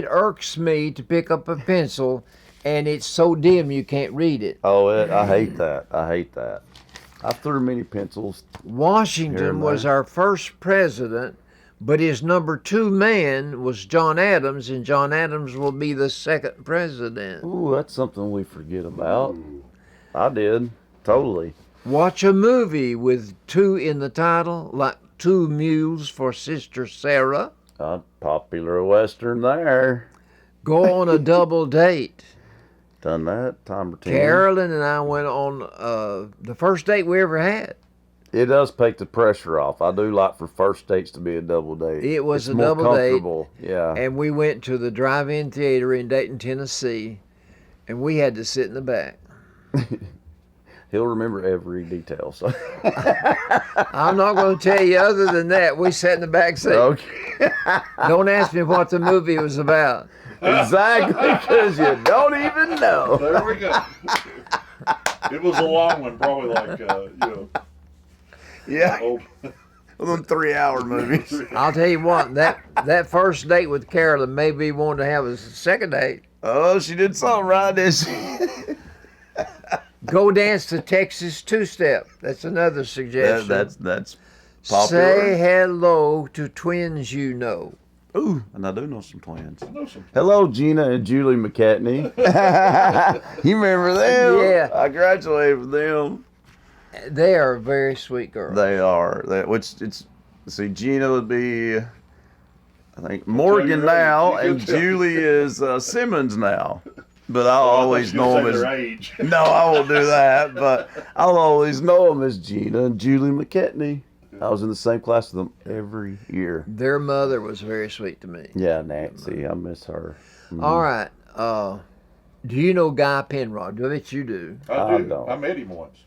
irks me to pick up a pencil and it's so dim you can't read it. Oh, I hate that. I hate that. I threw many pencils. Here Washington and was there. our first president, but his number 2 man was John Adams, and John Adams will be the second president. Ooh, that's something we forget about. I did. Totally. Watch a movie with 2 in the title, like Two Mules for Sister Sarah. A popular Western there. Go on a double date. Done that time or 10. Carolyn and I went on the first date we ever had. It does take the pressure off. I do like for first dates to be a double date. It was It's a more double date, comfortable. Yeah. and we went to the drive-in theater in Dayton, Tennessee, and we had to sit in the back. He'll remember every detail. So. I'm not going to tell you other than that. We sat in the back seat. Okay. Don't ask me what the movie was about. Exactly, because you don't even know. There we go. It was a long one, probably like, Yeah. old. Them 3-hour movies. I'll tell you what, that first date with Carolyn made me want to have a second date. Oh, she did something right, didn't she? Go dance to Texas two-step. That's another suggestion. That's popular. Say hello to twins you know. Ooh, and I do know some twins. I know some- Hello, Gina and Julie McCatney. You remember them? Yeah. I graduated with them. They are very sweet girls. They are. See, Gina would be, I think, Morgan your age. now, You and can tell. Julie is Simmons now. But I'll always You know say them as. their age. No, I won't do that. But I'll always know them as Gina and Julie McCatney. I was in the same class with them every year. Their mother was very sweet to me. Yeah, Nancy, I miss her. All right. Do you know Guy Penrod? I bet you do. I do. don't. I met him once.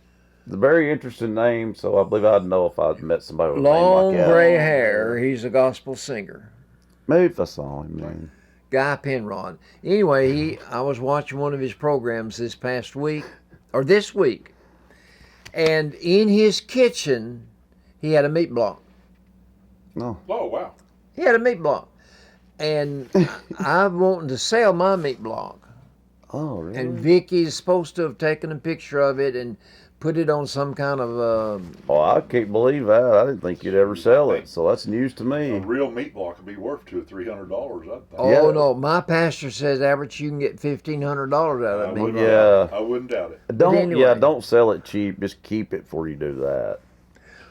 It's a very interesting name, so I believe I'd know if I'd met somebody with a Long name like that. gray hair. He's a gospel singer. Maybe if I saw him, man. Guy Penrod. Anyway, I was watching one of his programs this past week, or this week, and in his kitchen, he had a meat block. No. Oh, wow. He had a meat block. And I'm wanting to sell my meat block. Oh, really? And Vicky's supposed to have taken a picture of it and put it on some kind of Oh, I can't believe that. I didn't think you'd ever sell it, so that's news to A me. real meat block would be worth $200 or $300, I think. Oh Yeah. no, my pastor says, Albert, you can get $1,500 out of I me. wouldn't, Yeah. I wouldn't doubt it. Yeah, don't sell it cheap. Just keep it before you do that.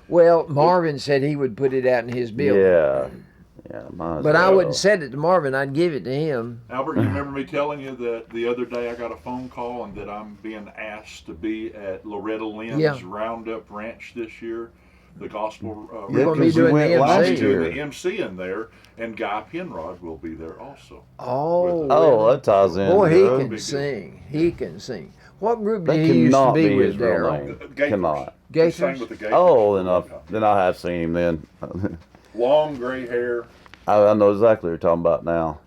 Well, Marvin said he would put it out in his building. Yeah, mine as But I well. wouldn't send it to Marvin. I'd give it to him. Albert, you remember me telling you that the other day I got a phone call and that I'm being asked to be at Loretta Lynn's Yeah. Roundup Ranch this year, the gospel. We're gonna be 'cause you doing went the last I'll be MC. doing year. the MC in there, and Guy Penrod will be there also. Oh, Oh, really? that ties in. Boy, he good. can Big sing. He can sing. What group That did he used to cannot be be with, his real Daryl? name. Gators. Cannot. He sang Gators? with the Gators. Oh, for a then long I time. then I have seen him then. Long gray hair. I know exactly what you're talking about now.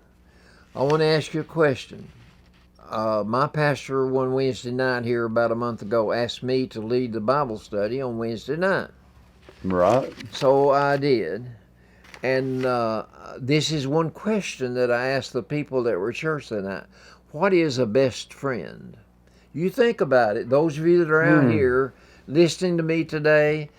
I want to ask you a question. My pastor one Wednesday night here about a month ago asked me to lead the Bible study on Wednesday night. Right? So I did. And this is one question that I asked the people that were at church that night. What is a best friend? You think about it. Those of you that are out here listening to me today,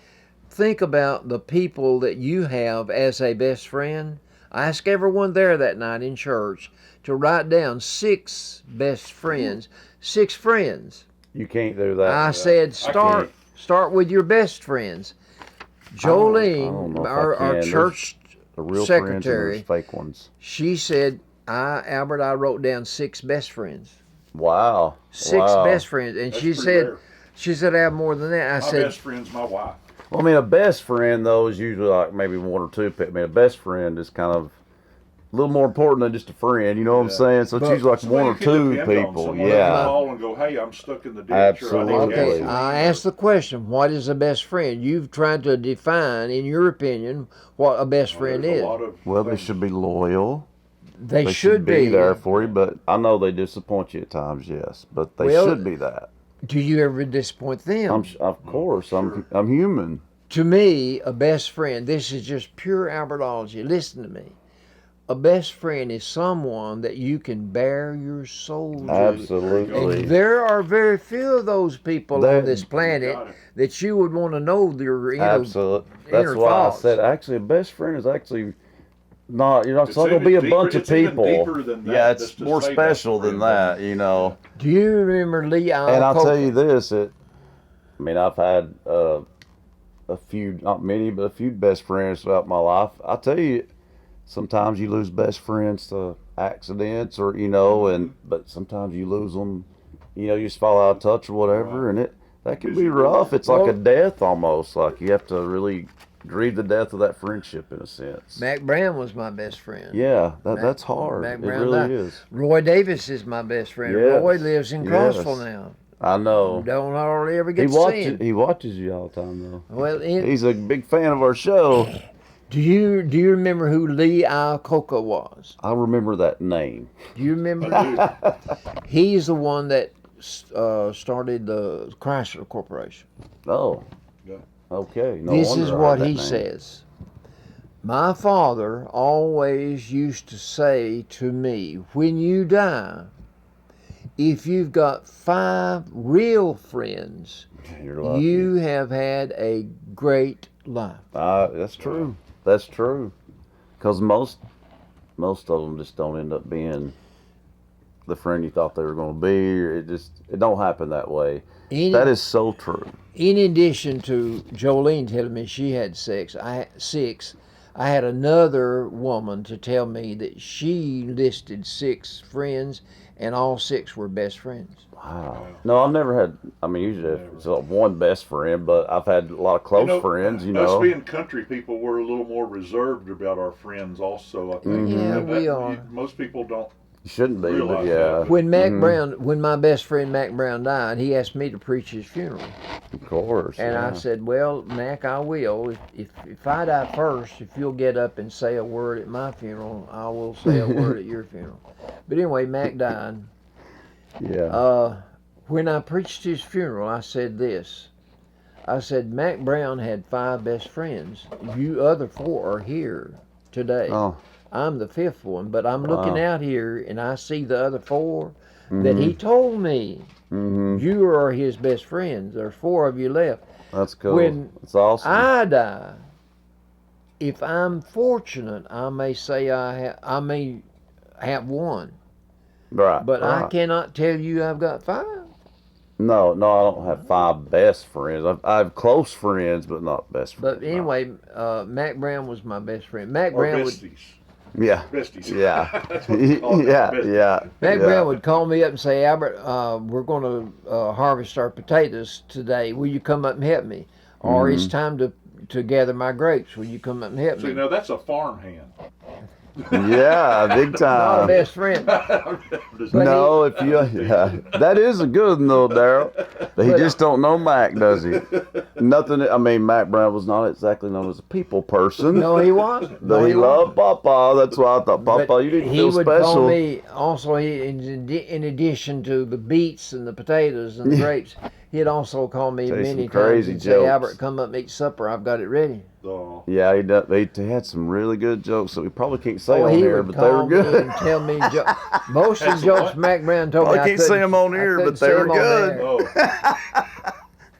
think about the people that you have as a best friend. I asked everyone there that night in church to write down 6 best friends, 6 friends. You can't do that. I said, can't. start with your best friends. I don't Jolene, know if I our can. church the real secretary, friends and there's fake ones. she said, Albert, I wrote down 6 best friends. Wow. 6 Wow. best friends. And That's she pretty said, rare. I have more than that. I My said, best friend's my wife. Well, I mean, a best friend though is usually like maybe 1 or 2 people. I mean, a best friend is kind of a little more important than just a friend. You know what I'm Yeah. saying? So it's But usually like Somebody 1 or you can 2 depend on, people. someone that can Yeah. call and go, hey, I'm stuck in the ditch. Absolutely. Or I need okay, gasoline, I or- asked the question, what is a best friend? You've tried to define, in your opinion, what a best friend There's is. a lot of Well, they things. should be loyal. They should be be. there for you, but I know they disappoint you at times. Yes, but they Well, should be that. Do you ever disappoint them? Of course, I'm human. To me, a best friend, this is just pure Albertology. Listen to me. A best friend is someone that you can bare your soul to. Absolutely. And there are very few of those people That- on this planet Got it. that you would want to know their Absolutely. That's inner why thoughts. I said actually a best friend is actually not. You're not. It's It's not going to be even a bunch deeper- of it's even people. deeper than that, Yeah, it's just to more say best special than friend, that. doesn't You know. Do you remember Lee Iacocca? And I'll tell you this: I mean, I've had a few, not many, but a few best friends throughout my life. I'll tell you, sometimes you lose best friends to accidents, or but sometimes you lose them. You just fall out of touch or whatever, and that can be rough. It's like a death almost. Like you have to really grieve the death of that friendship in a sense. Mac Brown was my best friend. Yeah, that's hard. Mac It Brown really died. is. Roy Davis is my best friend. Yes. Roy lives in Yes. Crossville now. I know. Don't hardly ever He get to see him. watches you all the time though. Well, He's a big fan of our show. do you remember who Lee Iacocca was? I remember that name. Do you remember? He's the one that started the Chrysler Corporation. Oh. Yeah. Okay. No This wonder is I what heard that he name. says. My father always used to say to me, when you die, if you've got 5 real friends, You're lucky. you have had a great life. That's true. That's true. Because most of them just don't end up being the friend you thought they were going to be. It don't happen that way. That is so true. In addition to Jolene telling me she had 6, I had another woman to tell me that she listed 6 friends, and all 6 were best friends. Wow. No, I've never had. I mean, usually it's one best friend, but I've had a lot of close friends. Us being country people, we're a little more reserved about our friends. Also, I think. Yeah, we are. Most people don't. You shouldn't be, but Realize yeah. that. When when my best friend Mac Brown died, he asked me to preach his funeral. Of course. And yeah. I said, well, Mac, I will. If I die first, if you'll get up and say a word at my funeral, I will say a word at your funeral. But anyway, Mac died. Yeah. When I preached his funeral, I said this. I said, Mac Brown had 5 best friends. You other 4 are here today. Oh. I'm the 5th one, but I'm looking Wow. out here and I see the other 4 that he told me. Mm-hmm. You are his best friends. There's 4 of you left. That's cool. When That's awesome. I die, if I'm fortunate, I may say I may have 1, right. but I right. cannot tell you I've got 5. No, no, I don't have 5 best friends. I have close friends, but not best friends. But anyway, Mac Brown was my best friend. Mac Or Brown would besties. Yeah. Besties. Yeah. That's what we call it, Yeah. besties. Yeah. Mac yeah. Brown would call me up and say, Albert, we're going to harvest our potatoes today. Will you come up and help me? Or it's time to gather my grapes. Will you come up and help See, me? now that's a farm hand. Yeah, big Not a time. best friend. No, if you, yeah, that is a good one though, Daryl. But he just don't know Mac, does he? Nothing. I mean, Mac Brown was not exactly known as a people person. No, he wasn't. Though No, he wasn't. loved Papa. That's why I thought, Papa, But you didn't he feel would special. call me also. In addition to the beets and the potatoes and the grapes, he'd also call me Say some many times crazy and say, jokes. "Albert, come up and eat supper. I've got it ready." Oh. Yeah, he had some really good jokes that we probably can't say Oh, on he here, would but they were call me good. and tell me most of That's the jokes what? Mac Brown told me. Probably I can't say couldn't- them on I here, couldn't but they say were them on good. there. Oh.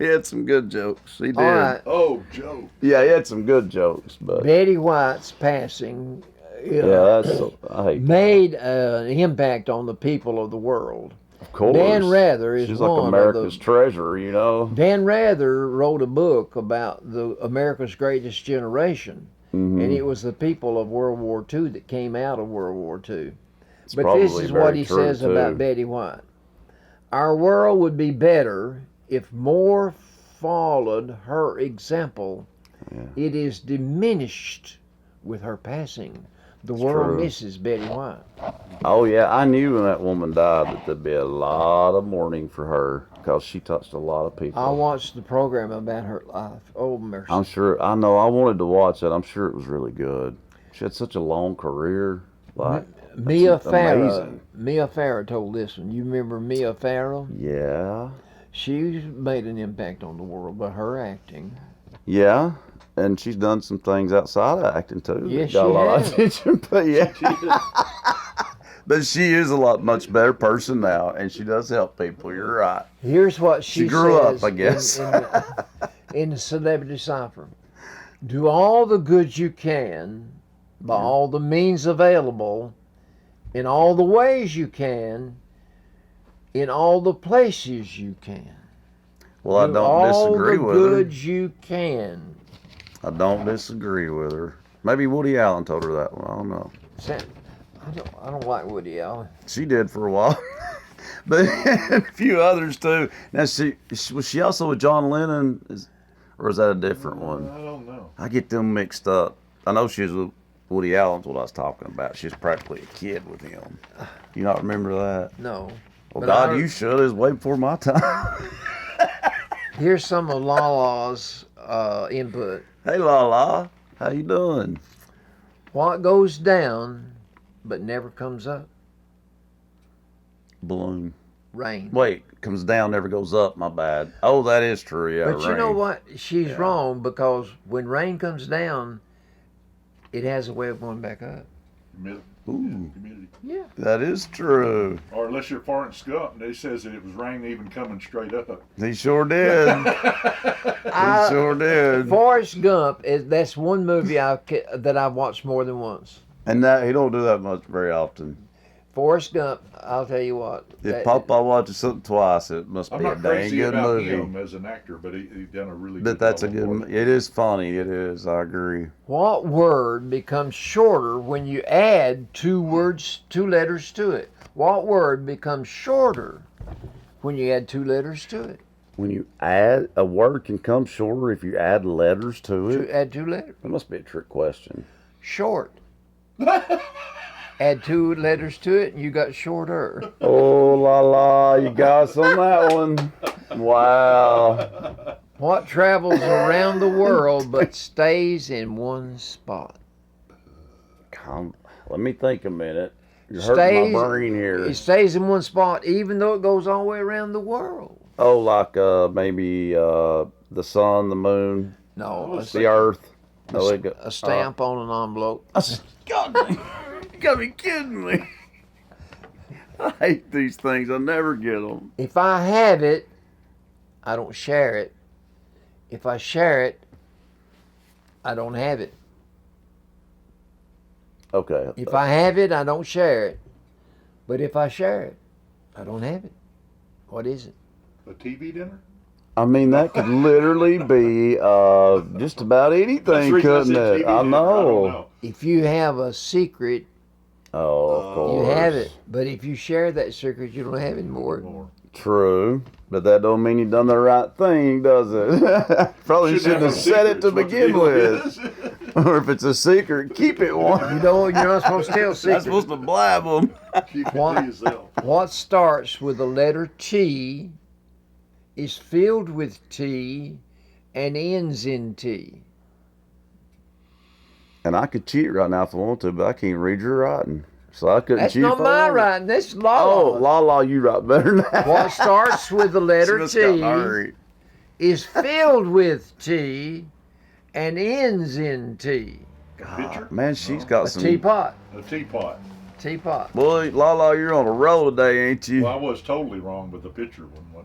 He had some good jokes. He did. All right, Oh, Joe. Yeah, he had some good jokes, but Betty White's passing yeah, that's I hate. made an impact on the people of the world. Of course, Dan Rather is she's one like of America's the- treasure, you know. Dan Rather wrote a book about the America's Greatest Generation, and it was the people of World War II that came out of World War II. It's But this probably is very what he true, says too. about Betty White. Our world would be better if more followed her example. Yeah. It is diminished with her passing. The It's world true. misses Betty White. Oh yeah, I knew when that woman died that there'd be a lot of mourning for her because she touched a lot of people. I watched the program about her life. Oh, mercy. I'm sure. I know. I wanted to watch it. I'm sure it was really good. She had such a long career. Like Mia that's Farrow. amazing. Mia Farrow told this one. You remember Mia Farrow? Yeah. She made an impact on the world by her acting. Yeah. And she's done some things outside of acting too. Yes, that got she a lot has. of attention. But yeah. But she is a lot much better person now, and she does help people. You're right. Here's what She grew up, says I guess. in the Celebrity Cipher. Do all the good you can by all the means available, in all the ways you can, in all the places you can. Well, I Do don't disagree all with the her. good you can. I don't disagree with her. Maybe Woody Allen told her that one. I don't know. I don't like Woody Allen. She did for a while, but a few others too. Now, was she also with John Lennon, or is that a different one? I don't know. I get them mixed up. I know she was with Woody Allen's what I was talking about. She was practically a kid with him. You not remember that? No. Well, But God, I- you should. It was way before my time. Here's some of Lala's input. Hey, Lala, how you doing? What goes down but never comes up? Balloon. Rain. Wait, comes down, never goes up. My bad. Oh, that is true. Yeah, But you know rain. what? She's wrong, because when rain comes down, it has a way of going back up. Humidity. Yeah. That is true. Or unless you're Forrest Gump, and he says that it was rain even coming straight up. He sure did. He sure did. Forrest Gump that's one movie that I've watched more than once. And that he don't do that much very often. Forrest Gump, I'll tell you what. If Papa watches something twice, it must I'm be a not dang crazy good about movie. him as an actor, but he done a really But good that's a job good. on it. It is funny. It is. I agree. What word becomes shorter when you add two letters to it? What word becomes shorter when you add two letters to it? When you add a word, can come shorter if you add letters to it. Add two letters. That must be a trick question. Short. Add two letters to it, and you got shorter. Oh la la, you got us on that one. Wow. What travels around the world but stays in one spot? Let me think a minute. You're hurting my brain here. It stays in one spot, even though it goes all the way around the world. Oh, like maybe the sun, the moon, No, the earth. No, a stamp on an envelope. God, you gotta be kidding me. I hate these things. I never get them. If I have it, I don't share it. If I share it, I don't have it. Okay. If I have it, I don't share it. But if I share it, I don't have it. What is it? A TV dinner? I mean, that could literally be just about That's the anything, reason I couldn't said it? TV I dinner. know. If you have a secret, Oh, of course. you have it. But if you share that secret, you don't have it more. True, but that don't mean you done the right thing, does it? Probably shouldn't have said it to begin with. Or if it's a secret, keep it one. You know, you're not supposed to tell You're secrets. not supposed to blab them. Keep it What? to yourself. What starts with the letter T is filled with T and ends in T. And I could cheat right now if I want to, but I can't read your writing. So I couldn't That's cheat. not if I my wanted. writing. That's Oh, law. la la, you write better than that. What starts with the letter She must got T hurry. is filled with T and ends in T. Pitcher? Man, she's got A some. teapot. A teapot. Teapot. Boy, la la, you're on a roll today, ain't you? Well, I was totally wrong with the pitcher one.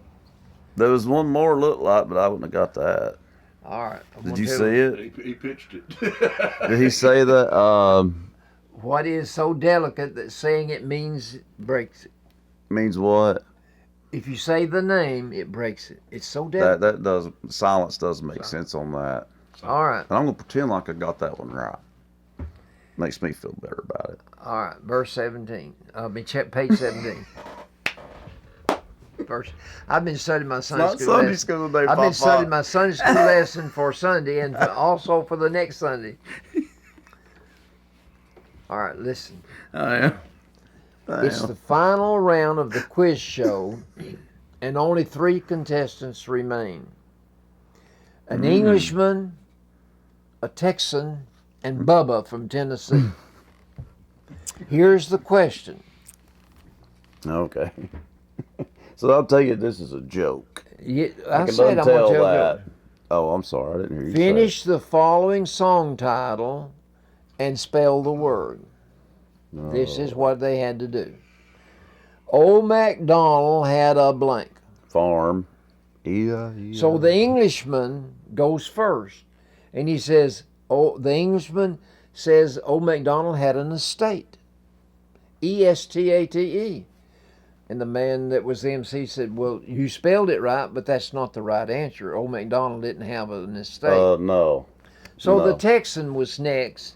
There was one more look like, but I wouldn't have got that. All right. I'm Did gonna you tell see it? He pitched it. Did he say that? What is so delicate that saying it means breaks it? Means what? If you say the name, it breaks it. It's so delicate. That does silence does make sense on that. All right. And I'm gonna pretend like I got that one right. Makes me feel better about it. All right. Verse 17. Page 17. Verse. I've been studying my Sunday Not school Sunday lesson. school today, I've been Papa. studying my Sunday school lesson for Sunday and also for the next Sunday. All right, listen. I am. It's the final round of the quiz show, and only 3 contestants remain. An Englishman, a Texan, and Bubba from Tennessee. Here's the question. Okay. So I'll tell you this is a joke. I can said I'm going untell to tell that. you. Oh, I'm sorry. I didn't hear you say it. Finish the following song title and spell the word. This is what they had to do. Old MacDonald had a blank. Farm. E-I-E-I. So the Englishman goes first, and he says, the Englishman says old MacDonald had an estate. E-S-T-A-T-E. And the man that was the MC said, well, you spelled it right, but that's not the right answer. Old MacDonald didn't have an estate. No. So no. the Texan was next,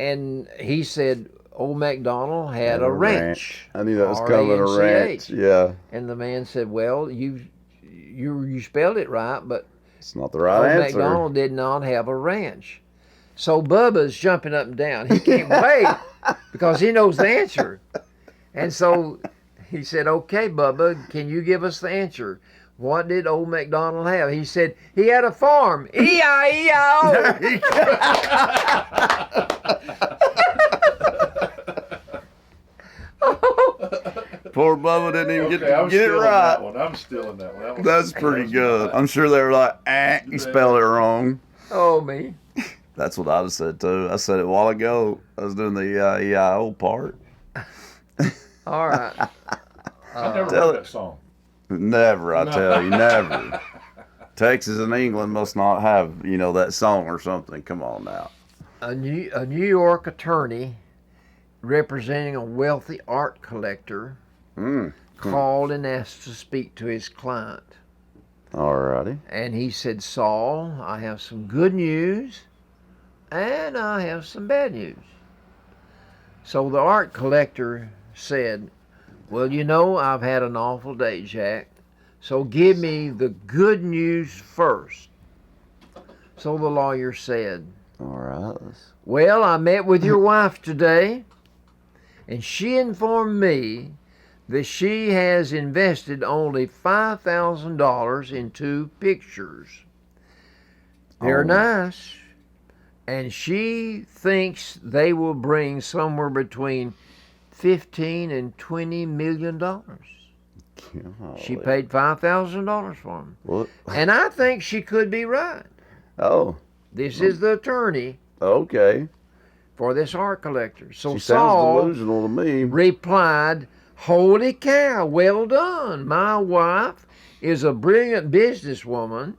and he said, old MacDonald had a ranch. I knew that was coming, a ranch. R-A-N-C-H. Yeah. And the man said, well, you spelled it right, but It's not the right old answer. MacDonald did not have a ranch. So Bubba's jumping up and down. He can't wait because he knows the answer. And so he said, okay, Bubba, can you give us the answer? What did old MacDonald have? He said, he had a farm. E-I-E-I-O. Poor Bubba didn't even Okay, get I'm to get it still in right. that one. I'm still in that one. That was- That's pretty that was good. right. I'm sure they were like, you spelled it wrong. Oh, me. That's what I just said too. I said it a while ago. I was doing the E-I-E-I-O part. All right. I never Tell heard it. that song. Never, I tell you, never. Texas and England must not have, that song or something. Come on now. A New York attorney representing a wealthy art collector called and asked to speak to his client. Alrighty. And he said, Saul, I have some good news and I have some bad news. So the art collector said, well, I've had an awful day, Jack. So give me the good news first. So the lawyer said, All right. well, I met with your wife today, and she informed me that she has invested only $5,000 in 2 pictures. They're nice, and she thinks they will bring somewhere between $15 and $20 million. She paid $5,000 for them. What? And I think she could be right. Oh, This is the attorney okay. for this art collector. So She sounds Saul delusional to me. replied, holy cow, well done. My wife is a brilliant businesswoman,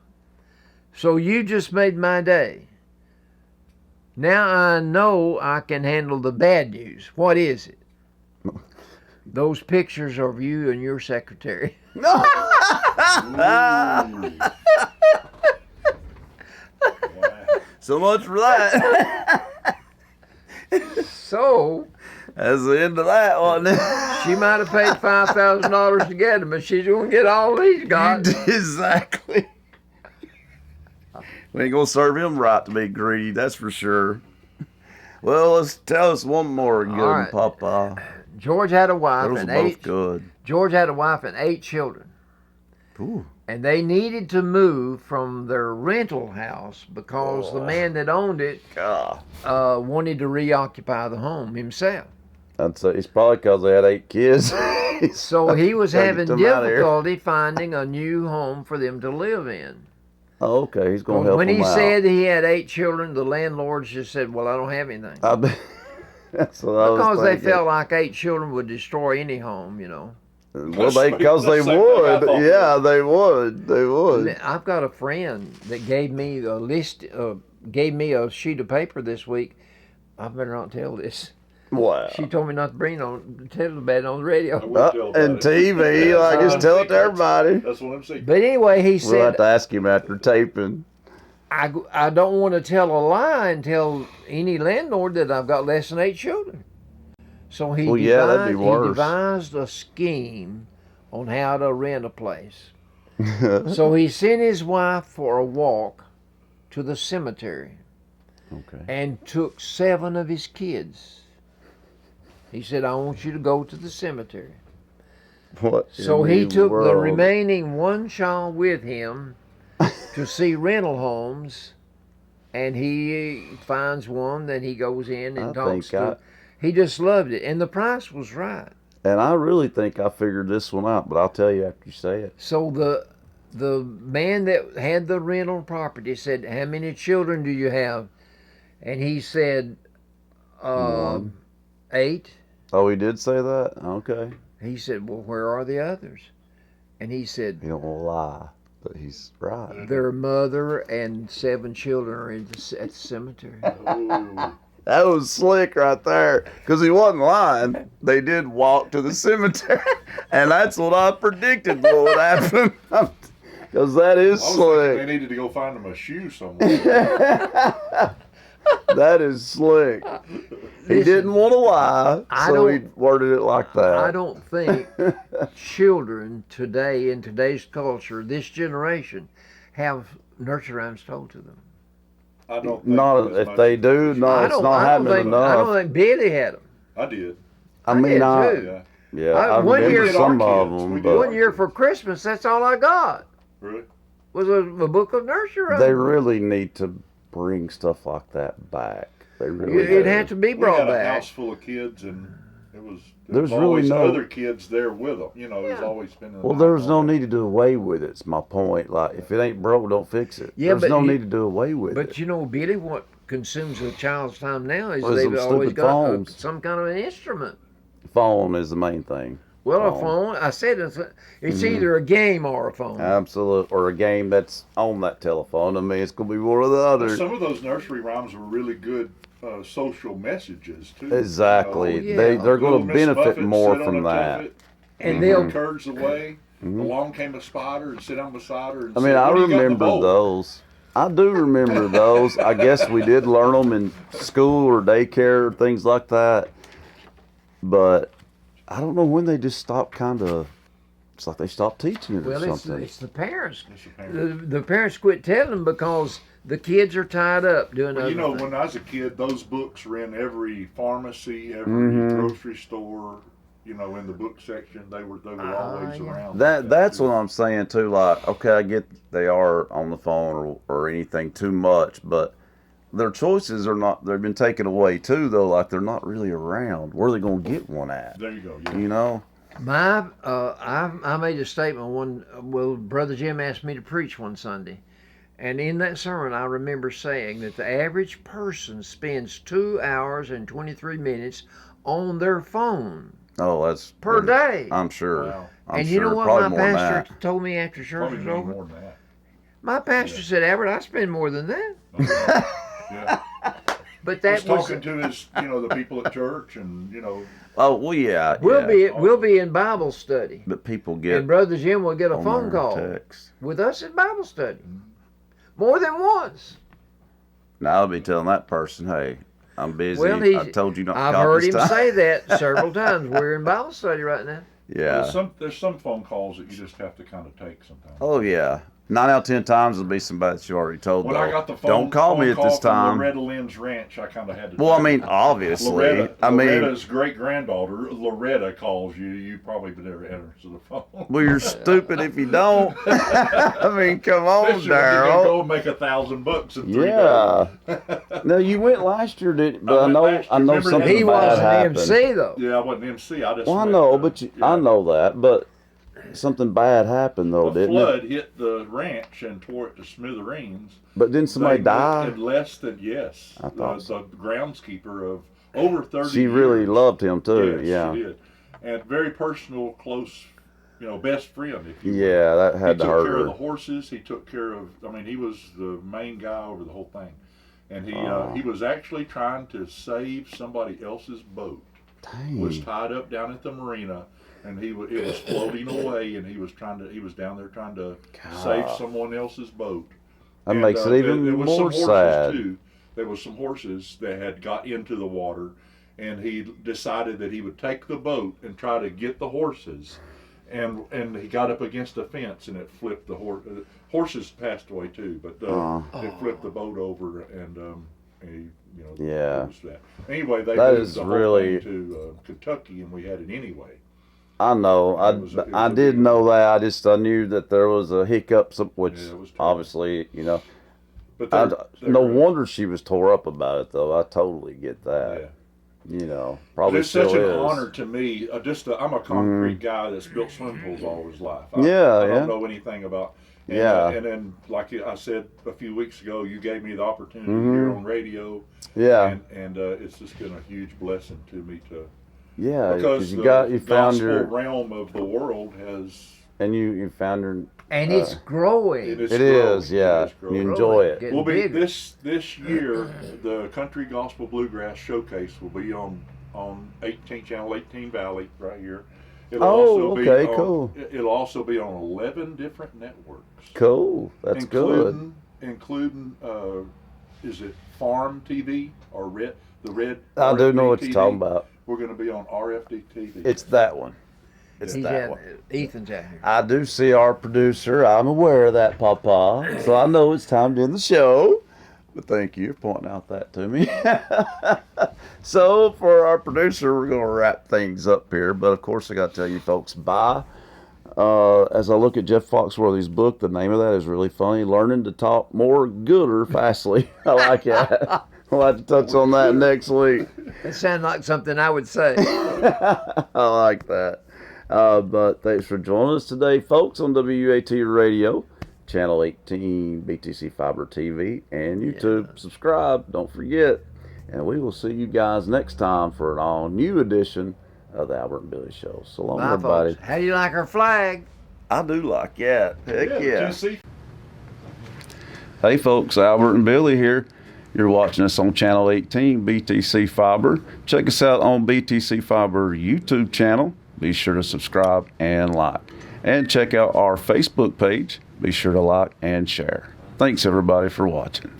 so you just made my day. Now I know I can handle the bad news. What is it? Those pictures of you and your secretary. So much for that. So That's the end of that one. she might have paid $5,000 to get him, but she's gonna get all he's got. Exactly. We ain't gonna serve him right to be greedy, that's for sure. Well, let's tell us one more good All one, right. Papa. George had a wife Those are and both eight. good. George had a wife and 8 children. Ooh. And they needed to move from their rental house because the man that owned it God. wanted to reoccupy the home himself. I'd say it's probably because they had 8 kids. So he was Gotta having get them out of here. difficulty finding a new home for them to live in. Oh, okay, he's gonna help When them he out. said he had 8 children, the landlords just said, "Well, I don't have anything." I bet. That's what I was Because they thinking. felt like 8 children would destroy any home, you know. Well, because they That's the same thing I would. thought. Yeah, they would. They would. I've got a friend that gave me a list, gave me a sheet of paper this week. I better not tell this. Wow. She told me not to bring it on, tell about it on the radio. I will tell about And it. TV, like just tell it to everybody. That's what I'm saying. But anyway, he We'll have said, to ask him after taping. I don't want to tell a lie and tell any landlord that I've got less than 8 children. So he, Well, yeah, that'd be he worse. devised a scheme on how to rent a place. So he sent his wife for a walk to the cemetery Okay. and took 7 of his kids. He said, I want you to go to the cemetery. What? So in he the took the world? remaining 1 child with him to see rental homes, and he finds one that he goes in and I talks think to. He just loved it, and the price was right. And I really think I figured this one out, but I'll tell you after you say it. So the man that had the rental property said, "How many children do you have?" And he said, 8. Oh, he did say that? Okay. He said, "Well, where are the others?" And he said, He don't want to lie, but he's right. "Their mother and 7 children are at the cemetery." Ooh. That was slick right there, because he wasn't lying. They did walk to the cemetery, and that's what I predicted what would happen. Because that is I was thinking they slick. needed to go find him a shoe somewhere. That is slick. He didn't want to lie, I so he don't- worded it like that. I don't think children today, in today's culture, this generation, have nursery rhymes told to them. I don't think Not as if much they as- do. No, I it's don't, not I don't happening think, enough. I don't think Billy had them. I did. I I mean, did I too. Yeah. yeah, I One year- remember some We did our of kids. them, We did but One year for Christmas, that's all I got Really? was a book of nursery rhymes. they really need to bring stuff like that back. They really It do. had to be We brought had a back. house full of kids, and there was There's always really no- other kids there with them. You know, there's Yeah. always been. Well, there's no need to do away with it. It's my point. Like, if it ain't broke, don't fix it. Yeah, There's but no you- need to do away with But it. you know, Billy, what consumes a child's time now is What is they've them always stupid got phones? some kind of an instrument. Phone is the main thing. Well, a Phone. phone. I said it's Mm-hmm. either a game or a phone. Absolute, or a game that's on that telephone. I mean, it's gonna be one or the other. Some of those nursery rhymes were really good social messages too. Exactly. Oh, yeah. They're going Little to Miss benefit Muffet more sat on from a that. tuffet, And blew they'll curds away. Along came a spider and sat down beside her. And I mean, said, I "What do you got in the remember bowl?" those. I do remember those. I guess we did learn them in school or daycare or things like that. But I don't know when they just stopped kind of. It's like they stopped teaching it or Well, something. it's the parents. It's apparent. The parents quit telling them because the kids are tied up doing Well, other you know, things. when I was a kid, those books were in every pharmacy, every Mm-hmm. grocery store. You know, in the book section, they were always yeah. around. That's what I'm saying too. Like, okay, I get they are on the phone or anything too much, but their choices are not. They've been taken away too, though. Like they're not really around. Where are they going to get one at? There you go. Yeah. You know? I made a statement one. Well, Brother Jim asked me to preach one Sunday, and in that sermon, I remember saying that the average person spends 2 hours and 23 minutes on their phone Oh, that's per day. I'm sure. Wow. I'm And sure. you know what Probably my more than pastor that. told me after church Probably was many over? more than that. My pastor said, Albert, I spend more than that. Yeah. But that Just was talking to his, the people at church, and Oh well, yeah. we'll yeah. be in Bible study, But people get and Brother Jim will get a on phone their call text. with us at Bible study, more than once. Now I'll be telling that person, hey, I'm busy. Well, I told you not to I've call heard this him time. say that several times. We're in Bible study right now. Yeah. there's some phone calls that you just have to kind of take sometimes. Oh yeah. 9 out of 10 times it'll be somebody that you already told. When though. I got the Don't call me at this time. Loretta Lynn's ranch, I kind of had to. Well, I mean, obviously. Loretta's great granddaughter, Loretta, calls you. You probably would never answer the phone. Well, you're stupid if you don't. I mean, come on, Especially when you're gonna Daryl. go and make $1,000 in 3 Yeah. days. No, you went last year, didn't? But I went know, last I year. know Remember something that? He bad was an happened. MC though. Yeah, I wasn't MC. I just. Well, I went, know, but yeah. I know that, but something bad happened though, The didn't flood it? hit the ranch and tore it to smithereens. But didn't somebody They die? lived in less than yes. I thought the groundskeeper of over 30 She years. really loved him too. Yes, yeah. she did. And very personal, close, best friend. If you will. Yeah, that He had to took hurt care of the her. horses. He took care of. I mean, he was the main guy over the whole thing, and Oh. he was actually trying to save somebody else's boat. Was Dang. tied up down at the marina, and it was floating away, and he was down there trying to save someone else's boat. That And, makes it even there was more some horses sad. too. There was some horses that had got into the water, and he decided that he would take the boat and try to get the horses, and he got up against a fence, and it flipped the horse. Horses passed away too, but it flipped the boat over, and Yeah. it was that. Anyway, they That moved is the whole really- thing to Kentucky, and we had it anyway. I know. It was a I big did deal. know that. I knew that there was a hiccup, which Yeah, it was terrible. obviously, But no wonder she was tore up about it, though. I totally get that. Yeah. Probably But it's still such an is. honor to me. I'm a concrete guy that's built swimming pools all his life. I Yeah. don't know anything about. And, Yeah. and then, like I said a few weeks ago, you gave me the opportunity Mm-hmm. here on radio. Yeah. And it's just been a huge blessing to me to Yeah, because you the found gospel your, realm of the world has. and you found your. And it's growing. It is It growing. is, yeah. It is growing. You enjoy it. Getting We'll be bigger. this year. The Country Gospel Bluegrass Showcase will be on 18 Channel 18 Valley right here. It'll okay, on, cool. It'll also be on 11 different networks. Cool. That's good. Including is it Farm TV or the Red? I do know RFD what you're TV? talking about. We're going to be on RFD TV. It's that one. It's He's that at, one. Ethan's out here. I do see our producer. I'm aware of that, Papa. So I know it's time to end the show. But thank you for pointing out that to me. So for our producer, we're going to wrap things up here. But of course, I got to tell you folks, bye. As I look at Jeff Foxworthy's book, the name of that is really funny. Learning to Talk More Gooder Fastly. I like that. We'll have to touch on that next week. That sounds like something I would say. I like that. But thanks for joining us today, folks, on WUAT Radio, Channel 18, BTC Fiber TV, and YouTube. Yeah. Subscribe, don't forget. And we will see you guys next time for an all-new edition of the Albert and Billy Show. So long, Bye, everybody. folks. How do you like our flag? I do like that. Heck yeah. Tennessee. Hey, folks, Albert and Billy here. You're watching us on Channel 18, BTC Fiber. Check us out on BTC Fiber YouTube channel. Be sure to subscribe and like. And check out our Facebook page. Be sure to like and share. Thanks, everybody, for watching.